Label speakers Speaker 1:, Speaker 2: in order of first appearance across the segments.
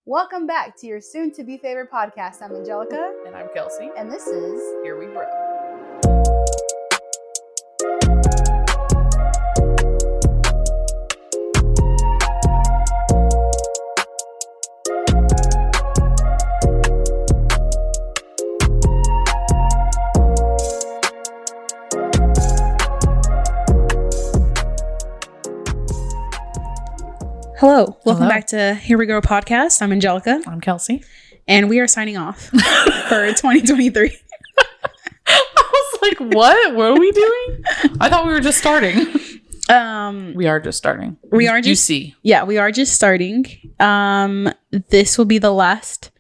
Speaker 1: Welcome back to your soon-to-be favorite podcast. I'm Angelica.
Speaker 2: And I'm Kelsey.
Speaker 1: And this is
Speaker 2: Here We Grow.
Speaker 1: Hello. Welcome back to Here We Grow podcast. I'm Angelica.
Speaker 2: I'm Kelsey.
Speaker 1: And we are signing off for 2023.
Speaker 2: I was like, what? What are we doing? I thought we were just starting. We are just starting. You see.
Speaker 1: Yeah, we are just starting. This will be the last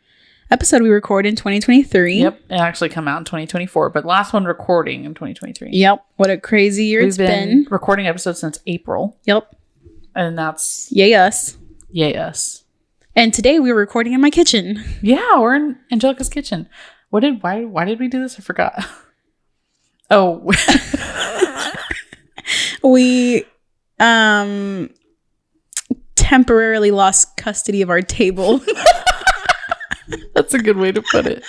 Speaker 1: episode we record in 2023.
Speaker 2: Yep. It actually come out in 2024, but last one recording in 2023.
Speaker 1: Yep. What a crazy year it's been.
Speaker 2: Recording episodes since April.
Speaker 1: Yep.
Speaker 2: And that's
Speaker 1: yay us.
Speaker 2: Yay us.
Speaker 1: And today we're recording in my kitchen.
Speaker 2: Yeah, we're in Angelica's kitchen. Why did we do this? I forgot. Oh.
Speaker 1: We temporarily lost custody of our table.
Speaker 2: That's a good way to put it.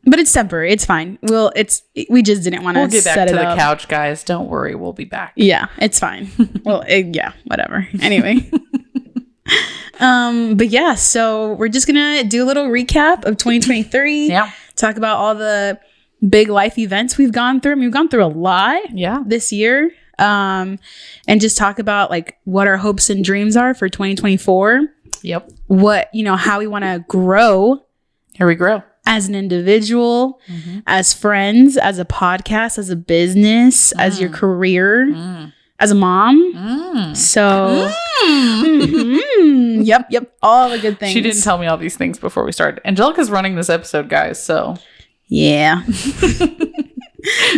Speaker 1: But it's temporary. It's fine. We just didn't want to
Speaker 2: We'll get back
Speaker 1: set
Speaker 2: to
Speaker 1: it
Speaker 2: the
Speaker 1: up.
Speaker 2: couch, guys. Don't worry. We'll be back.
Speaker 1: Yeah, it's fine. Well, yeah, whatever. Anyway. But yeah, so we're just going to do a little recap of 2023.
Speaker 2: Yeah.
Speaker 1: Talk about all the big life events we've gone through. I mean, we've gone through a lot this year. And just talk about like what our hopes and dreams are for 2024.
Speaker 2: Yep.
Speaker 1: What, how we want to grow.
Speaker 2: Here we grow.
Speaker 1: As an individual, as friends, as a podcast, as a business, as your career, as a mom. So, yep, all the good things.
Speaker 2: She didn't tell me all these things before we started. Angelica's running this episode, guys, so.
Speaker 1: Yeah.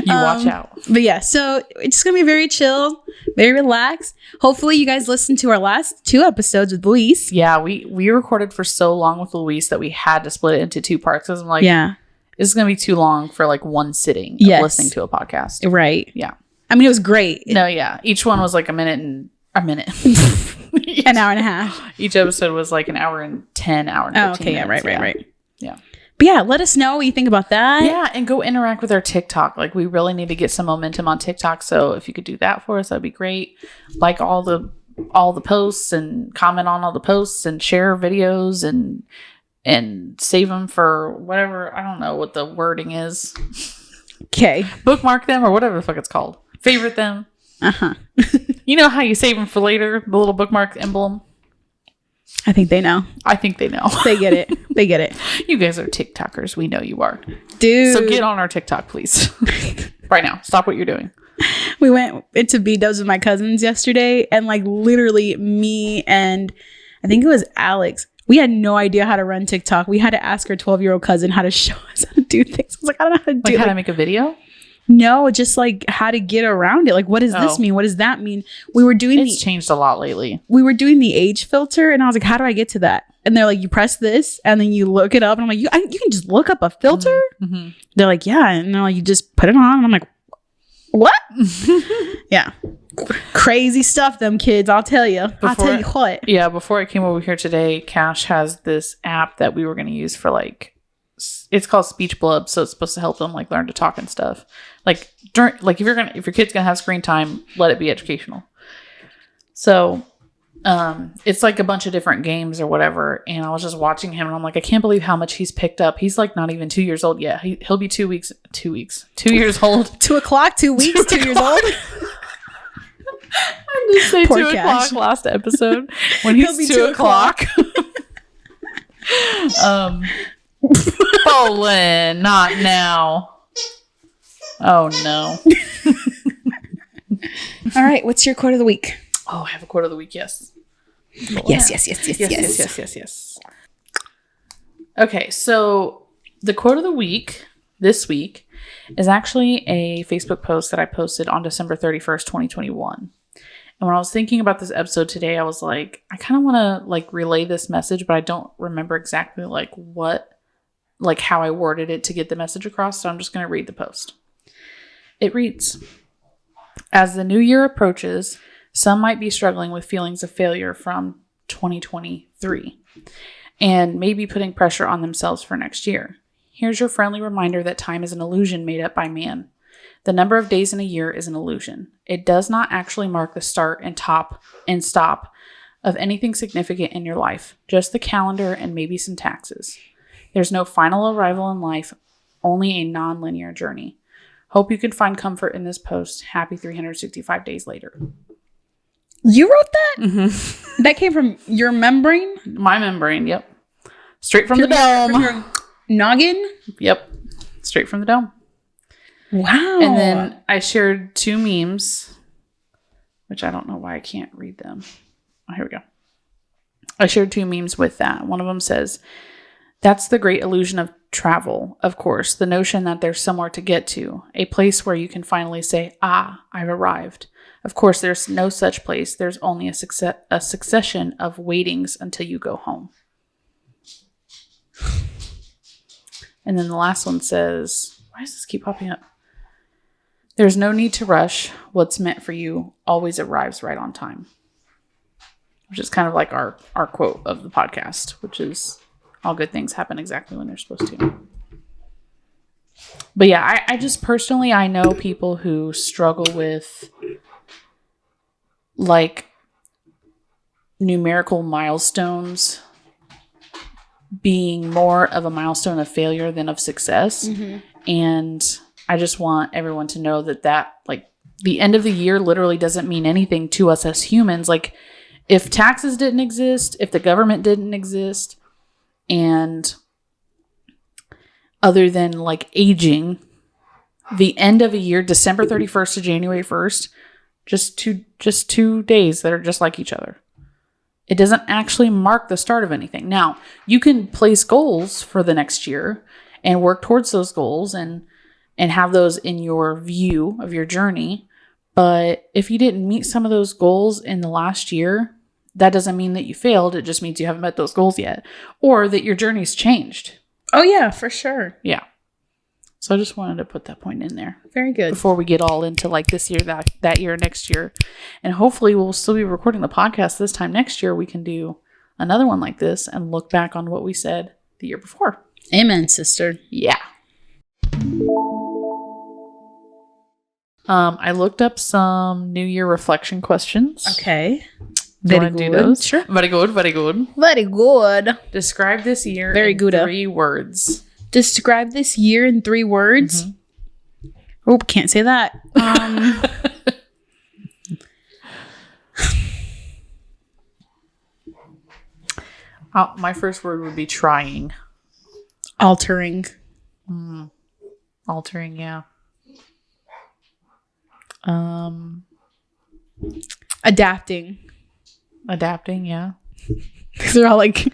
Speaker 2: You watch out.
Speaker 1: But yeah, so it's just going to be very chill, very relaxed. Hopefully you guys listened to our last 2 episodes with Luis.
Speaker 2: Yeah, we recorded for so long with Luis that we had to split it into 2 parts. Because I'm like, this is going to be too long for like one sitting of listening to a podcast.
Speaker 1: Right.
Speaker 2: Yeah.
Speaker 1: I mean, it was great.
Speaker 2: No, yeah. Each one was like a minute.
Speaker 1: An hour and a half.
Speaker 2: Each episode was like an hour and 10, hour and 15
Speaker 1: okay,
Speaker 2: minutes.
Speaker 1: Right.
Speaker 2: Yeah.
Speaker 1: But yeah, let us know what you think about that.
Speaker 2: Yeah, and go interact with our TikTok. Like, we really need to get some momentum on TikTok. So if you could do that for us, that'd be great. Like all the posts and comment on all the posts and share videos and save them for whatever. I don't know what the wording is.
Speaker 1: Okay.
Speaker 2: Bookmark them or whatever the fuck it's called. Favorite them. You know how you save them for later? The little bookmark emblem.
Speaker 1: I think they know.
Speaker 2: I think they know.
Speaker 1: They get it.
Speaker 2: You guys are TikTokers. We know you are.
Speaker 1: Dude.
Speaker 2: So get on our TikTok, please. Right now. Stop what you're doing.
Speaker 1: We went into B-dubs with my cousins yesterday, and like literally me and I think it was Alex, we had no idea how to run TikTok. We had to ask our 12-year-old cousin how to show us how to do things. I was like, I don't know how to do it.
Speaker 2: Like how to make a video?
Speaker 1: No, just like how to get around it. Like, what does this mean? What does that mean? We were doing
Speaker 2: It's changed a lot lately.
Speaker 1: We were doing the age filter, and I was like, how do I get to that? And they're like, you press this, and then you look it up. And I'm like, you can just look up a filter? Mm-hmm. They're like, yeah. And they're like, you just put it on. And I'm like, what? Yeah. Crazy stuff, them kids. I'll tell you. I'll tell you what.
Speaker 2: Yeah, before I came over here today, Cash has this app that we were going to use for like, it's called Speech Blub, so it's supposed to help them like learn to talk and stuff. Like if your kid's gonna have screen time, let it be educational. So, it's like a bunch of different games or whatever. And I was just watching him, and I'm like, I can't believe how much he's picked up. He's like not even 2 years old yet. He'll be 2 years old.
Speaker 1: 2 o'clock, 2 weeks, 2 years old.
Speaker 2: I just say 2 o'clock last episode when he'll be 2 o'clock. Bolin, not now. Oh no.
Speaker 1: All right, what's your quote of the week?
Speaker 2: Oh, I have a quote of the week. Yes.
Speaker 1: Yes.
Speaker 2: Okay, so the quote of the week this week is actually a Facebook post that I posted on December 31st, 2021. And when I was thinking about this episode today, I was like, I kind of want to like relay this message, but I don't remember exactly like how I worded it to get the message across. So I'm just going to read the post. It reads, as the new year approaches, some might be struggling with feelings of failure from 2020 3, and maybe putting pressure on themselves for next year. Here's your friendly reminder that time is an illusion made up by man. The number of days in a year is an illusion. It does not actually mark the start and stop of anything significant in your life, just the calendar and maybe some taxes. There's no final arrival in life, only a non-linear journey. Hope you can find comfort in this post. Happy 365 days later.
Speaker 1: You wrote that? Mm-hmm. That came from your membrane?
Speaker 2: My membrane, yep. Straight from the dome.
Speaker 1: From your noggin?
Speaker 2: Yep. Straight from the dome.
Speaker 1: Wow.
Speaker 2: And then I shared 2 memes, which I don't know why I can't read them. Oh, here we go. I shared 2 memes with that. One of them says, "That's the great illusion of travel, of course, the notion that there's somewhere to get to, a place where you can finally say, ah, I've arrived. Of course, there's no such place. There's only a succession of waitings until you go home." And then the last one says, why does this keep popping up? "There's no need to rush. What's meant for you always arrives right on time." Which is kind of like our quote of the podcast, which is, all good things happen exactly when they're supposed to. But yeah, I just personally, I know people who struggle with like numerical milestones being more of a milestone of failure than of success. Mm-hmm. And I just want everyone to know that like the end of the year literally doesn't mean anything to us as humans. Like if taxes didn't exist, if the government didn't exist, and other than like aging, the end of a year, December 31st to January 1st, just two days that are just like each other. It doesn't actually mark the start of anything. Now, you can place goals for the next year and work towards those goals and have those in your view of your journey. But if you didn't meet some of those goals in the last year, that doesn't mean that you failed. It just means you haven't met those goals yet, or that your journey's changed.
Speaker 1: Oh yeah, for sure.
Speaker 2: Yeah. So I just wanted to put that point in there.
Speaker 1: Very good.
Speaker 2: Before we get all into like this year, that year, next year. And hopefully we'll still be recording the podcast this time next year. We can do another one like this and look back on what we said the year before.
Speaker 1: Amen, sister.
Speaker 2: Yeah. I looked up some New Year reflection questions.
Speaker 1: Okay.
Speaker 2: Very good. Do those?
Speaker 1: Sure.
Speaker 2: Very good. Very good.
Speaker 1: Very good.
Speaker 2: Describe this year
Speaker 1: very
Speaker 2: in
Speaker 1: good.
Speaker 2: 3 words.
Speaker 1: Describe this year in 3 words. Mm-hmm. Oh, can't say that.
Speaker 2: My first word would be trying.
Speaker 1: Altering.
Speaker 2: Altering, yeah.
Speaker 1: Adapting.
Speaker 2: Adapting, yeah.
Speaker 1: These are all like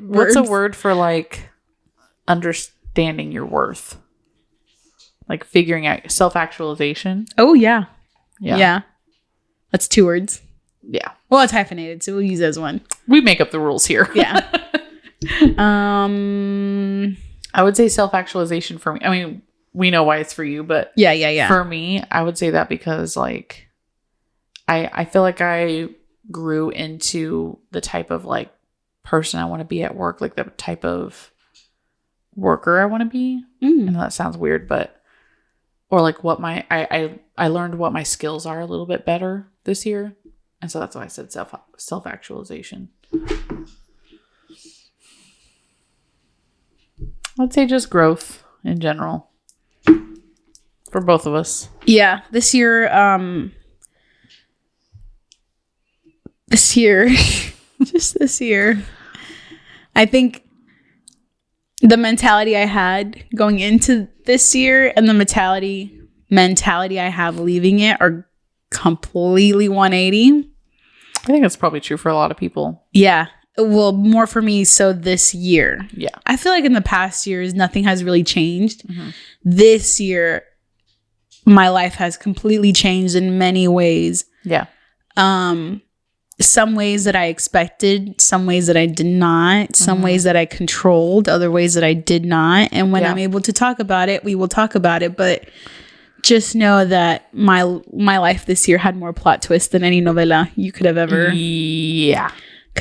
Speaker 2: what's a word for like understanding your worth? Like figuring out self-actualization.
Speaker 1: Oh yeah.
Speaker 2: Yeah.
Speaker 1: That's 2 words.
Speaker 2: Yeah.
Speaker 1: Well, it's hyphenated, so we'll use it as one.
Speaker 2: We make up the rules here.
Speaker 1: Yeah.
Speaker 2: I would say self-actualization for me. I mean, we know why it's for you, but
Speaker 1: yeah.
Speaker 2: For me, I would say that because like I feel like I grew into the type of like person I want to be at work, like the type of worker I want to be. I know that sounds weird, but or like what I learned what my skills are a little bit better this year. And so that's why I said self-actualization. I'd say just growth in general for both of us.
Speaker 1: Yeah, this year, just this year, I think the mentality I had going into this year and the mentality I have leaving it are completely 180.
Speaker 2: I think that's probably true for a lot of people.
Speaker 1: Yeah. Well, more for me so this year.
Speaker 2: Yeah.
Speaker 1: I feel like in the past years, nothing has really changed. Mm-hmm. This year, my life has completely changed in many ways.
Speaker 2: Yeah.
Speaker 1: Some ways that I expected, some ways that I did not, some ways that I controlled, other ways that I did not. And when I'm able to talk about it, we will talk about it. But just know that my life this year had more plot twists than any novela you could have ever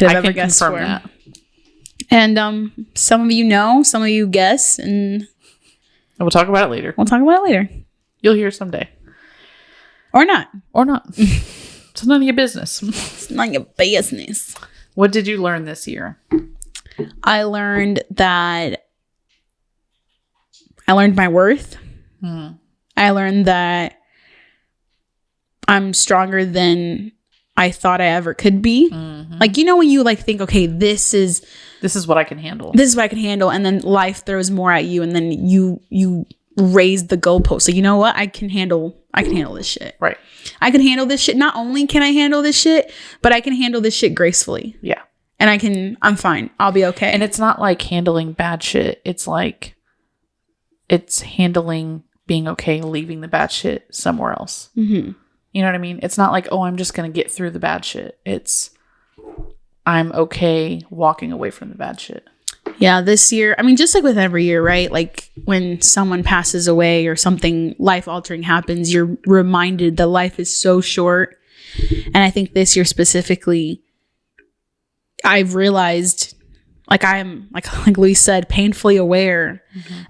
Speaker 2: ever guessed
Speaker 1: for.
Speaker 2: That.
Speaker 1: And some of you know, some of you guess, and
Speaker 2: we'll talk about it later.
Speaker 1: We'll talk about it later.
Speaker 2: You'll hear someday.
Speaker 1: Or not.
Speaker 2: Or not. It's none of your business.
Speaker 1: It's none of your business.
Speaker 2: What did you learn this year?
Speaker 1: I learned that I learned my worth. I learned that I'm stronger than I thought I ever could be. Like, you know, when you like think, okay, this is
Speaker 2: what I can handle.
Speaker 1: This is what I can handle. And then life throws more at you. And then you raise the goalpost. So you know what? I can handle this shit.
Speaker 2: Right.
Speaker 1: I can handle this shit. Not only can I handle this shit, but I can handle this shit gracefully.
Speaker 2: Yeah.
Speaker 1: And I'm fine. I'll be okay.
Speaker 2: And it's not like handling bad shit. It's like, it's handling being okay leaving the bad shit somewhere else. You know what I mean? It's not like, oh, I'm just going to get through the bad shit. It's, I'm okay walking away from the bad shit.
Speaker 1: Yeah, this year, I mean, just like with every year, right? Like when someone passes away or something life-altering happens, you're reminded that life is so short. And I think this year specifically, I've realized, like I'm, like Louise said, painfully aware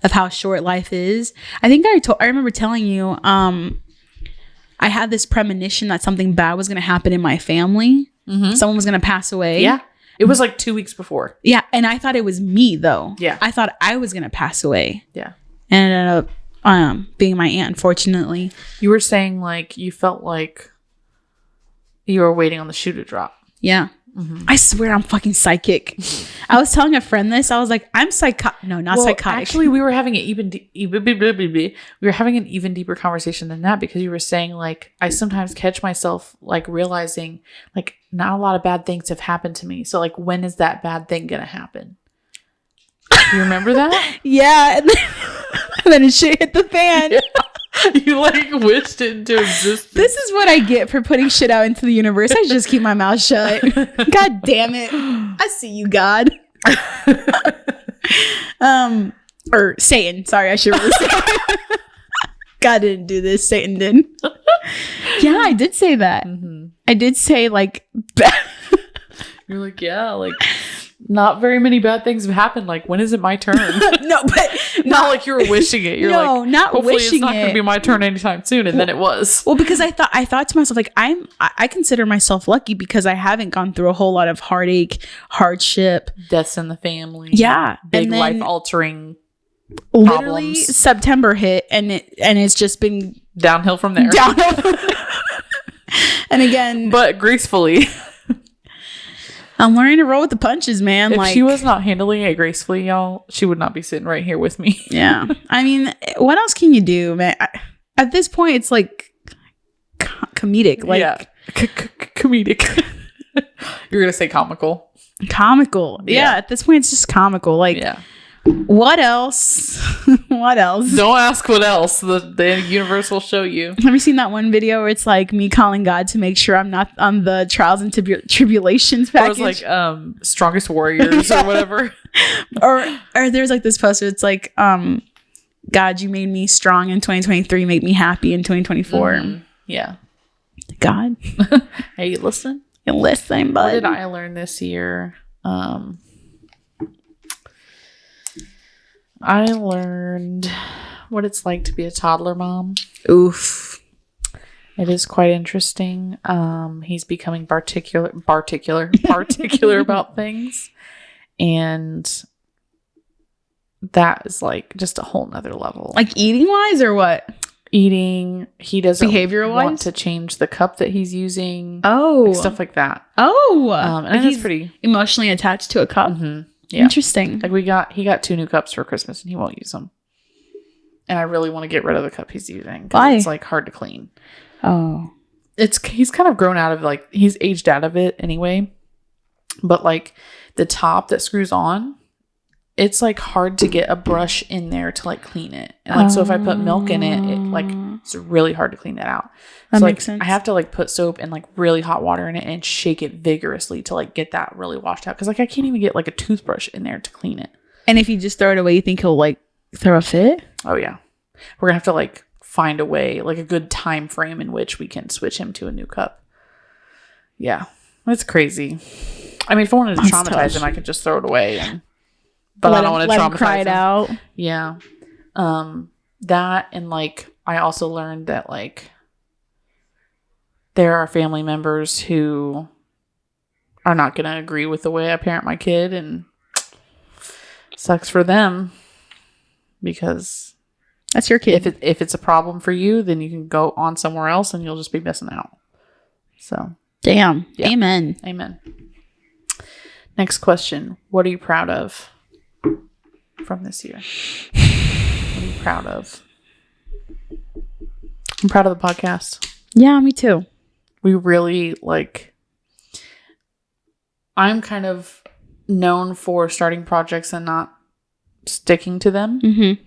Speaker 1: of how short life is. I think I remember telling you, I had this premonition that something bad was going to happen in my family. Someone was going to pass away.
Speaker 2: Yeah. It was like 2 weeks before.
Speaker 1: Yeah. And I thought it was me, though.
Speaker 2: Yeah.
Speaker 1: I thought I was going to pass away.
Speaker 2: Yeah.
Speaker 1: And it ended up being my aunt, unfortunately.
Speaker 2: You were saying like you felt like you were waiting on the shoe to drop.
Speaker 1: Yeah. I swear I'm fucking psychic. I was telling a friend this. I was like, I'm psychotic. No, not psychotic.
Speaker 2: Actually, we were having an even deeper conversation than that, because you were saying like, I sometimes catch myself like realizing like not a lot of bad things have happened to me. So like, when is that bad thing gonna happen? You remember that?
Speaker 1: Yeah. And then shit hit the fan.
Speaker 2: Yeah. You like wished it into existence.
Speaker 1: This is what I get for putting shit out into the universe. I should just keep my mouth shut. God damn it. I see you, God. Or Satan. Sorry, I should really say. God didn't do this. Satan did. Yeah, I did say that. I did say like
Speaker 2: You're like, yeah, like not very many bad things have happened. Like, when is it my turn?
Speaker 1: No, but
Speaker 2: not like you were wishing it. You're
Speaker 1: no,
Speaker 2: like,
Speaker 1: not
Speaker 2: hopefully
Speaker 1: wishing
Speaker 2: it's not going to be my turn anytime soon. And then it was.
Speaker 1: Well, because I thought to myself, like, I consider myself lucky because I haven't gone through a whole lot of heartache, hardship,
Speaker 2: deaths in the family.
Speaker 1: Yeah.
Speaker 2: Big life altering.
Speaker 1: Literally September hit and it's just been
Speaker 2: downhill from there.
Speaker 1: And again,
Speaker 2: but gracefully.
Speaker 1: I'm learning to roll with the punches, man.
Speaker 2: If she was not handling it gracefully, y'all, she would not be sitting right here with me.
Speaker 1: Yeah. I mean, what else can you do, man? At this point, it's like comedic. Like,
Speaker 2: yeah. Comedic. You're going to say comical.
Speaker 1: Comical. Yeah. At this point, it's just comical. Like,
Speaker 2: yeah.
Speaker 1: What else? What else?
Speaker 2: Don't ask what else. The universe will show you.
Speaker 1: Have you seen that one video where it's like me calling God to make sure I'm not on the trials and tribulations package?
Speaker 2: Or it's like Strongest Warriors or whatever.
Speaker 1: or there's like this poster. It's like, God, you made me strong in 2023. Make me happy in 2024.
Speaker 2: Yeah.
Speaker 1: God.
Speaker 2: Hey, you listen?
Speaker 1: You listen, bud.
Speaker 2: What did I learn this year? I learned what it's like to be a toddler mom.
Speaker 1: Oof.
Speaker 2: It is quite interesting. He's becoming particular about things. And that is like just a whole nother level.
Speaker 1: Like eating wise or what?
Speaker 2: Eating. He doesn't
Speaker 1: behavioral
Speaker 2: want
Speaker 1: wise?
Speaker 2: to change the cup that he's using.
Speaker 1: Oh.
Speaker 2: Like stuff like that.
Speaker 1: Oh.
Speaker 2: And it's pretty
Speaker 1: emotionally attached to a cup.
Speaker 2: Mm-hmm. Yeah.
Speaker 1: Interesting.
Speaker 2: Like he got 2 new cups for Christmas and he won't use them. And I really want to get rid of the cup he's using.
Speaker 1: Why?
Speaker 2: It's like hard to clean.
Speaker 1: Oh.
Speaker 2: He's kind of grown out of like, he's aged out of it anyway. But like the top that screws on, it's like hard to get a brush in there to like clean it. And like, so if I put milk in it, it's really hard to clean that out.
Speaker 1: That
Speaker 2: so
Speaker 1: makes
Speaker 2: like,
Speaker 1: sense.
Speaker 2: I have to like put soap and like really hot water in it and shake it vigorously to like get that really washed out. Cause like I can't even get like a toothbrush in there to clean it.
Speaker 1: And if you just throw it away, you think he'll like throw a fit?
Speaker 2: Oh yeah. We're gonna have to like find a way, like a good time frame in which we can switch him to a new cup. Yeah. That's crazy. I mean, if I wanted to traumatize him, I could just throw it away and but I don't want to traumatize
Speaker 1: cry it out.
Speaker 2: Yeah. That, and like I also learned that like there are family members who are not going to agree with the way I parent my kid, and sucks for them, because
Speaker 1: that's your kid.
Speaker 2: If it's a problem for you, then you can go on somewhere else and you'll just be missing out. So,
Speaker 1: damn.
Speaker 2: Yeah.
Speaker 1: Amen.
Speaker 2: Amen. Next question. What are you proud of from this year? What are you proud of? I'm proud of the podcast.
Speaker 1: Yeah, me too.
Speaker 2: We really I'm kind of known for starting projects and not sticking to them.
Speaker 1: Mm-hmm.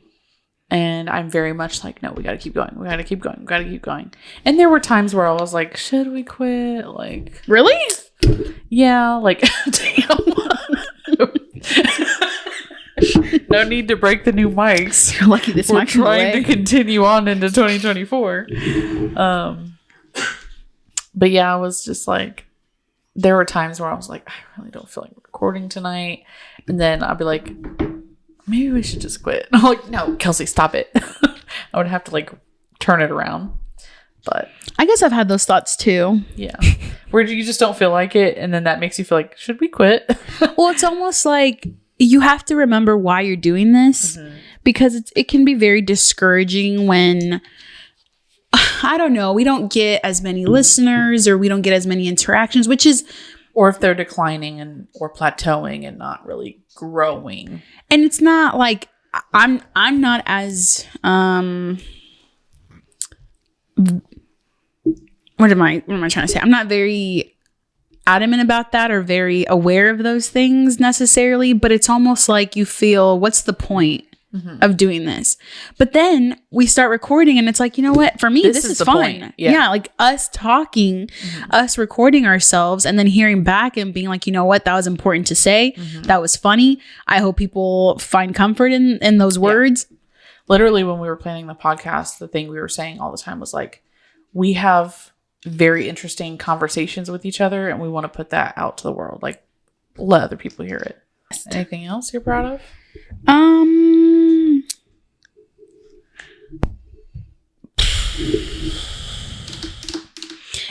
Speaker 2: And I'm very much like, no, we got to keep going. We got to keep going. We got to keep going. And there were times where I was like, should we quit? Like,
Speaker 1: really?
Speaker 2: Yeah. Like, damn. No need to break the new mics.
Speaker 1: You're lucky this
Speaker 2: We're trying to continue on into 2024. But yeah, I was just like, there were times where I was like, I really don't feel like recording tonight. And then I'd be like, maybe we should just quit. I'm like, no, Kelsey, stop it. I would have to like turn it around. But
Speaker 1: I guess I've had those thoughts too.
Speaker 2: Yeah. Where you just don't feel like it. And then that makes you feel like, should we quit?
Speaker 1: Well, it's almost like you have to remember why you're doing this, because it can be very discouraging when, I don't know, we don't get as many listeners or we don't get as many interactions, which is,
Speaker 2: or if they're declining or plateauing and not really growing.
Speaker 1: And it's not like I'm not as what am I trying to say? I'm not very adamant about that or very aware of those things necessarily, but it's almost like you feel, what's the point of doing this? But then we start recording and it's like, you know what? For me, this is fun. Yeah, like us talking, us recording ourselves and then hearing back and being like, you know what? That was important to say. That was funny. I hope people find comfort in those words.
Speaker 2: Literally, when we were planning the podcast, the thing we were saying all the time was like, we have very interesting conversations with each other and we want to put that out to the world. Like, let other people hear it. Anything else you're proud of?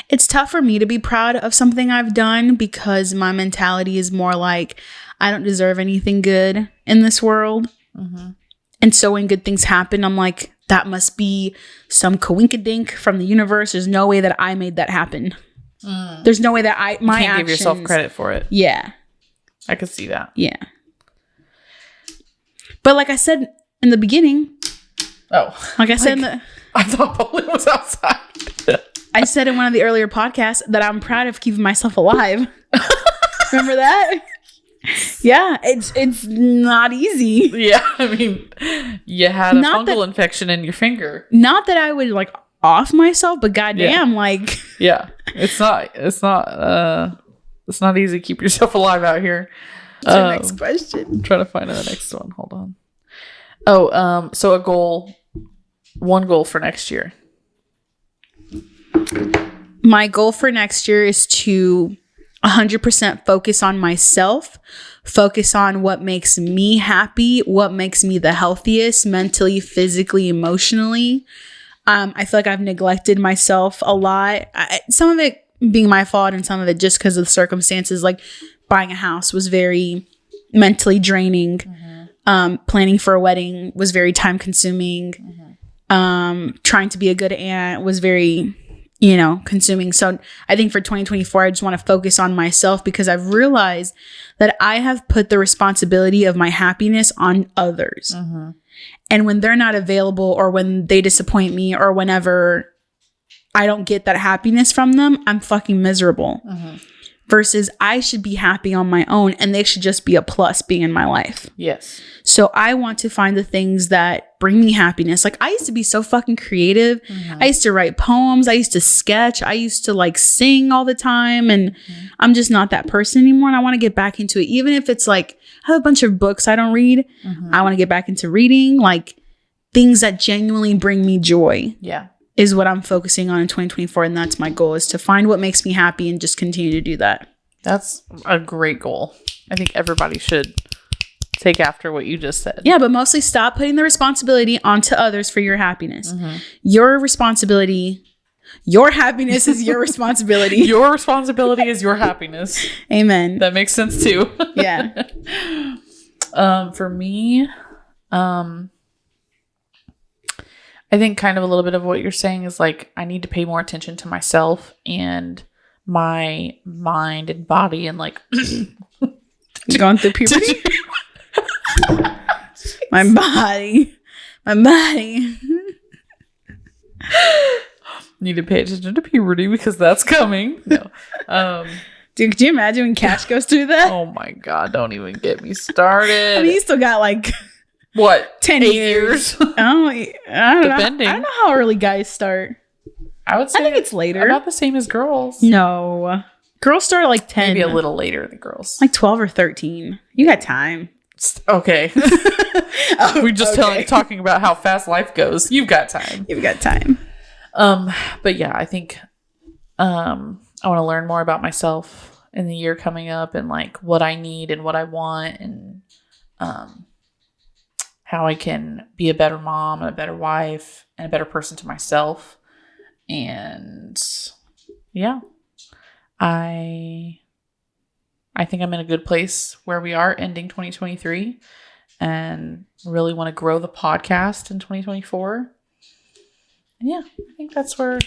Speaker 1: It's tough for me to be proud of something I've done because my mentality is more like, I don't deserve anything good in this world. And so when good things happen, I'm like, that must be some coinkydink from the universe. There's no way that I made that happen. There's no way that
Speaker 2: you can't give yourself credit for it.
Speaker 1: Yeah.
Speaker 2: I could see that.
Speaker 1: Yeah. But like I said in the beginning. Like I said
Speaker 2: I thought Pauline was outside.
Speaker 1: I said in one of the earlier podcasts that I'm proud of keeping myself alive. Remember that? Yeah, it's not easy.
Speaker 2: Yeah, I mean, you had a fungal infection in your finger.
Speaker 1: Not that I would like off myself, but goddamn, like
Speaker 2: yeah, it's not easy to keep yourself alive out here.
Speaker 1: What's your next question?
Speaker 2: I'm trying to find the next one. Hold on. So one goal for next year.
Speaker 1: My goal for next year is to 100% focus on myself, focus on what makes me happy, what makes me the healthiest mentally, physically, emotionally. I feel like I've neglected myself a lot. Some of it being my fault and some of it just because of the circumstances. Like buying a house was very mentally draining. Planning for a wedding was very time consuming. Trying to be a good aunt was very consuming. So I think for 2024, I just want to focus on myself because I've realized that I have put the responsibility of my happiness on others. And when they're not available or when they disappoint me or whenever I don't get that happiness from them, I'm fucking miserable. Versus I should be happy on my own and they should just be a plus being in my life.
Speaker 2: Yes.
Speaker 1: So I want to find the things that bring me happiness. Like I used to be so fucking creative. I used to write poems. I used to sketch. I used to like sing all the time. And I'm just not that person anymore. And I want to get back into it. Even if it's like, I have a bunch of books I don't read. I want to get back into reading like things that genuinely bring me joy.
Speaker 2: Yeah.
Speaker 1: Is what I'm focusing on in 2024. And that's my goal, is to find what makes me happy and just continue to do that.
Speaker 2: That's a great goal. I think everybody should take after what you just said.
Speaker 1: Yeah, but mostly stop putting the responsibility onto others for your happiness.
Speaker 2: Mm-hmm.
Speaker 1: Your responsibility, your happiness is your responsibility.
Speaker 2: Your responsibility is your happiness.
Speaker 1: Amen.
Speaker 2: That makes sense too.
Speaker 1: Yeah.
Speaker 2: For me, I think kind of a little bit of what you're saying is like, I need to pay more attention to myself and my mind and body and like
Speaker 1: Going through puberty. My body.
Speaker 2: Need to pay attention to puberty because that's coming. No.
Speaker 1: Dude, could you imagine when Cash goes through that?
Speaker 2: Oh my God, don't even get me started.
Speaker 1: I mean, you still got like
Speaker 2: what?
Speaker 1: 10 years. Oh, I don't
Speaker 2: Depending.
Speaker 1: know. I don't know how early guys start.
Speaker 2: I would say
Speaker 1: I think it's later.
Speaker 2: about the same as girls.
Speaker 1: No. Girls start at like 10.
Speaker 2: Maybe a little later than girls.
Speaker 1: Like 12 or 13. You got time.
Speaker 2: Okay. We're just talking about how fast life goes. You've got time.
Speaker 1: You've got time.
Speaker 2: But yeah, I think I want to learn more about myself in the year coming up and like what I need and what I want and how I can be a better mom and a better wife and a better person to myself. And yeah, I think I'm in a good place where we are ending 2023 and really want to grow the podcast in 2024. And yeah, I think that's where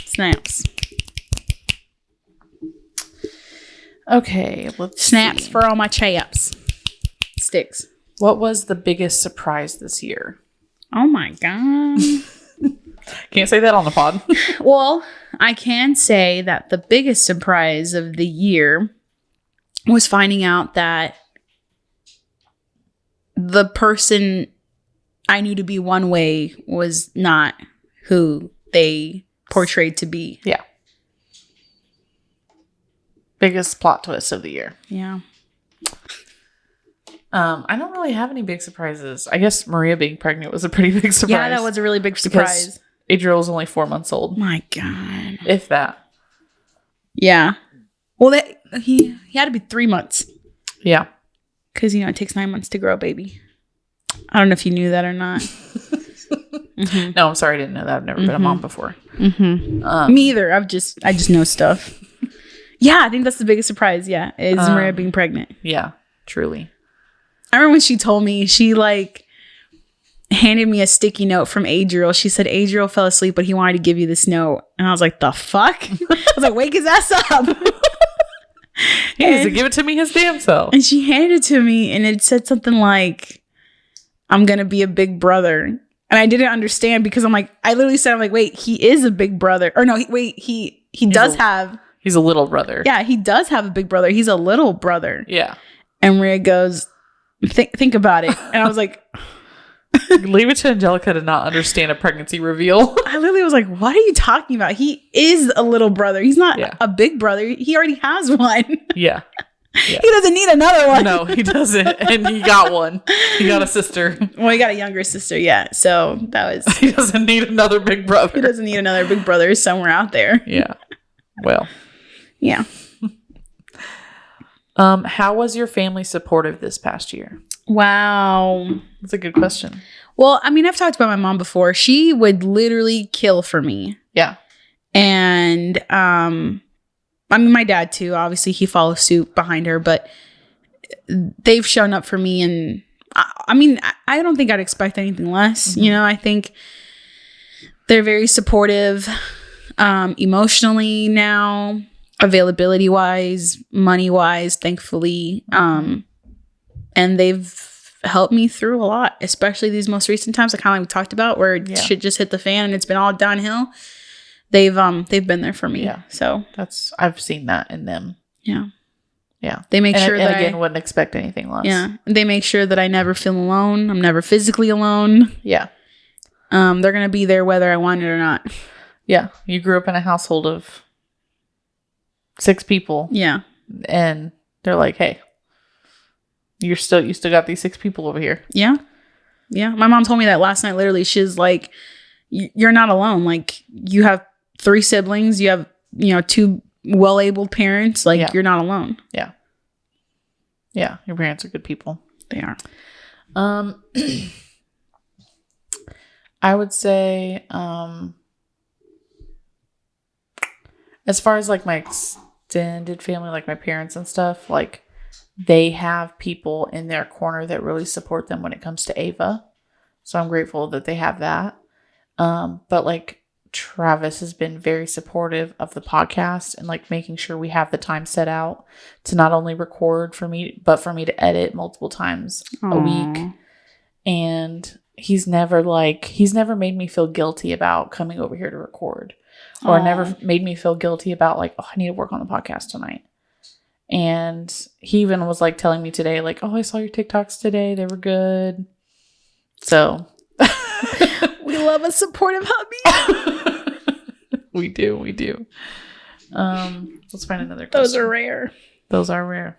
Speaker 1: Snaps.
Speaker 2: Okay, let's
Speaker 1: Snaps
Speaker 2: see.
Speaker 1: for all my chaps. Sticks.
Speaker 2: What was the biggest surprise this year?
Speaker 1: Oh my God.
Speaker 2: Can't say that on the pod.
Speaker 1: Well, I can say that the biggest surprise of the year was finding out that the person I knew to be one way was not who they portrayed to be.
Speaker 2: Yeah. Biggest plot twist of the year.
Speaker 1: Yeah.
Speaker 2: I don't really have any big surprises. I guess Maria being pregnant was a pretty big surprise.
Speaker 1: Yeah, that was a really big surprise.
Speaker 2: Because Adriel was only 4 months old.
Speaker 1: My God.
Speaker 2: If that.
Speaker 1: Yeah. Well, he had to be 3 months.
Speaker 2: Yeah.
Speaker 1: Because, it takes 9 months to grow a baby. I don't know if you knew that or not. Mm-hmm.
Speaker 2: No, I'm sorry. I didn't know that. I've never been a mom before.
Speaker 1: Mm-hmm. Me either. I just know stuff. Yeah, I think that's the biggest surprise. Yeah, is Maria being pregnant.
Speaker 2: Yeah, truly.
Speaker 1: I remember when she told me, she handed me a sticky note from Adriel. She said, Adriel fell asleep, but he wanted to give you this note. And I was like, the fuck? I was like, wake his ass up.
Speaker 2: He needs to give it to me his damn self.
Speaker 1: And she handed it to me and it said something like, I'm going to be a big brother. And I didn't understand because I literally said, wait, he is a big brother. Or no, he does have.
Speaker 2: He's a little brother.
Speaker 1: Yeah, he does have a big brother. He's a little brother.
Speaker 2: Yeah.
Speaker 1: And Maria goes, think about it. And I was like,
Speaker 2: leave it to Angelica to not understand a pregnancy reveal.
Speaker 1: I literally was like, what are you talking about? He is a little brother. He's not a big brother. He already has one.
Speaker 2: Yeah.
Speaker 1: He doesn't need another one.
Speaker 2: No, he doesn't. And he got one. He got a sister.
Speaker 1: Well, he got a younger sister, yeah. So that was...
Speaker 2: He doesn't need another big brother.
Speaker 1: He doesn't need another big brother somewhere out there.
Speaker 2: Yeah. Well.
Speaker 1: Yeah.
Speaker 2: How was your family supportive this past year?
Speaker 1: Wow.
Speaker 2: That's a good question.
Speaker 1: Well, I've talked about my mom before. She would literally kill for me.
Speaker 2: Yeah.
Speaker 1: And, my dad too. Obviously, he follows suit behind her, but they've shown up for me. And I don't think I'd expect anything less. Mm-hmm. I think they're very supportive, emotionally now, availability wise, money wise, thankfully. And they've helped me through a lot, especially these most recent times, like we talked about, where shit just hit the fan and it's been all downhill. They've been there for me. Yeah. So
Speaker 2: I've seen that in them.
Speaker 1: Yeah.
Speaker 2: Yeah.
Speaker 1: They make sure that
Speaker 2: I wouldn't expect anything less.
Speaker 1: Yeah. They make sure that I never feel alone. I'm never physically alone.
Speaker 2: Yeah.
Speaker 1: They're gonna be there whether I want it or not.
Speaker 2: Yeah. You grew up in a household of 6 people.
Speaker 1: Yeah.
Speaker 2: And they're like, hey, you still got these 6 people over here.
Speaker 1: Yeah. Yeah. My mom told me that last night. Literally, she's like, you're not alone. Like, you have 3 siblings. You have, 2 well-abled parents. Like, you're not alone.
Speaker 2: Yeah. Yeah. Your parents are good people.
Speaker 1: They are.
Speaker 2: I would say, as far as like my extended family, like my parents and stuff, like they have people in their corner that really support them when it comes to Ava. So I'm grateful that they have that. But like Travis has been very supportive of the podcast and like making sure we have the time set out to not only record for me, but for me to edit multiple times a week. And he's never made me feel guilty about coming over here to record, or never made me feel guilty about like, oh, I need to work on the podcast tonight. And he even was like telling me today, like, oh, I saw your TikToks today. They were good. So
Speaker 1: we love a supportive hubby.
Speaker 2: We do. Let's find another question. Those are rare.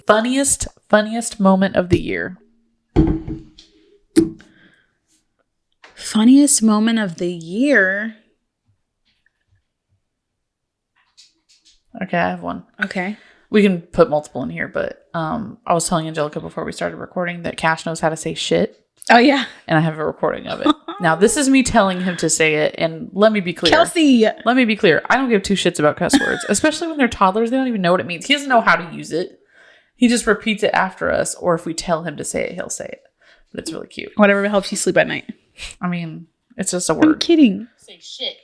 Speaker 2: Funniest moment of the year.
Speaker 1: Funniest moment of the year.
Speaker 2: Okay, I have one.
Speaker 1: Okay.
Speaker 2: We can put multiple in here, but I was telling Angelica before we started recording that Cash knows how to say shit.
Speaker 1: Oh, yeah.
Speaker 2: And I have a recording of it. Now, this is me telling him to say it, and let me be clear.
Speaker 1: Kelsey!
Speaker 2: Let me be clear. I don't give two shits about cuss words, especially when they're toddlers. They don't even know what it means. He doesn't know how to use it. He just repeats it after us, or if we tell him to say it, he'll say it. But it's really cute.
Speaker 1: Whatever helps you sleep at night.
Speaker 2: I mean, it's just a word.
Speaker 1: I'm kidding.
Speaker 3: Say shit.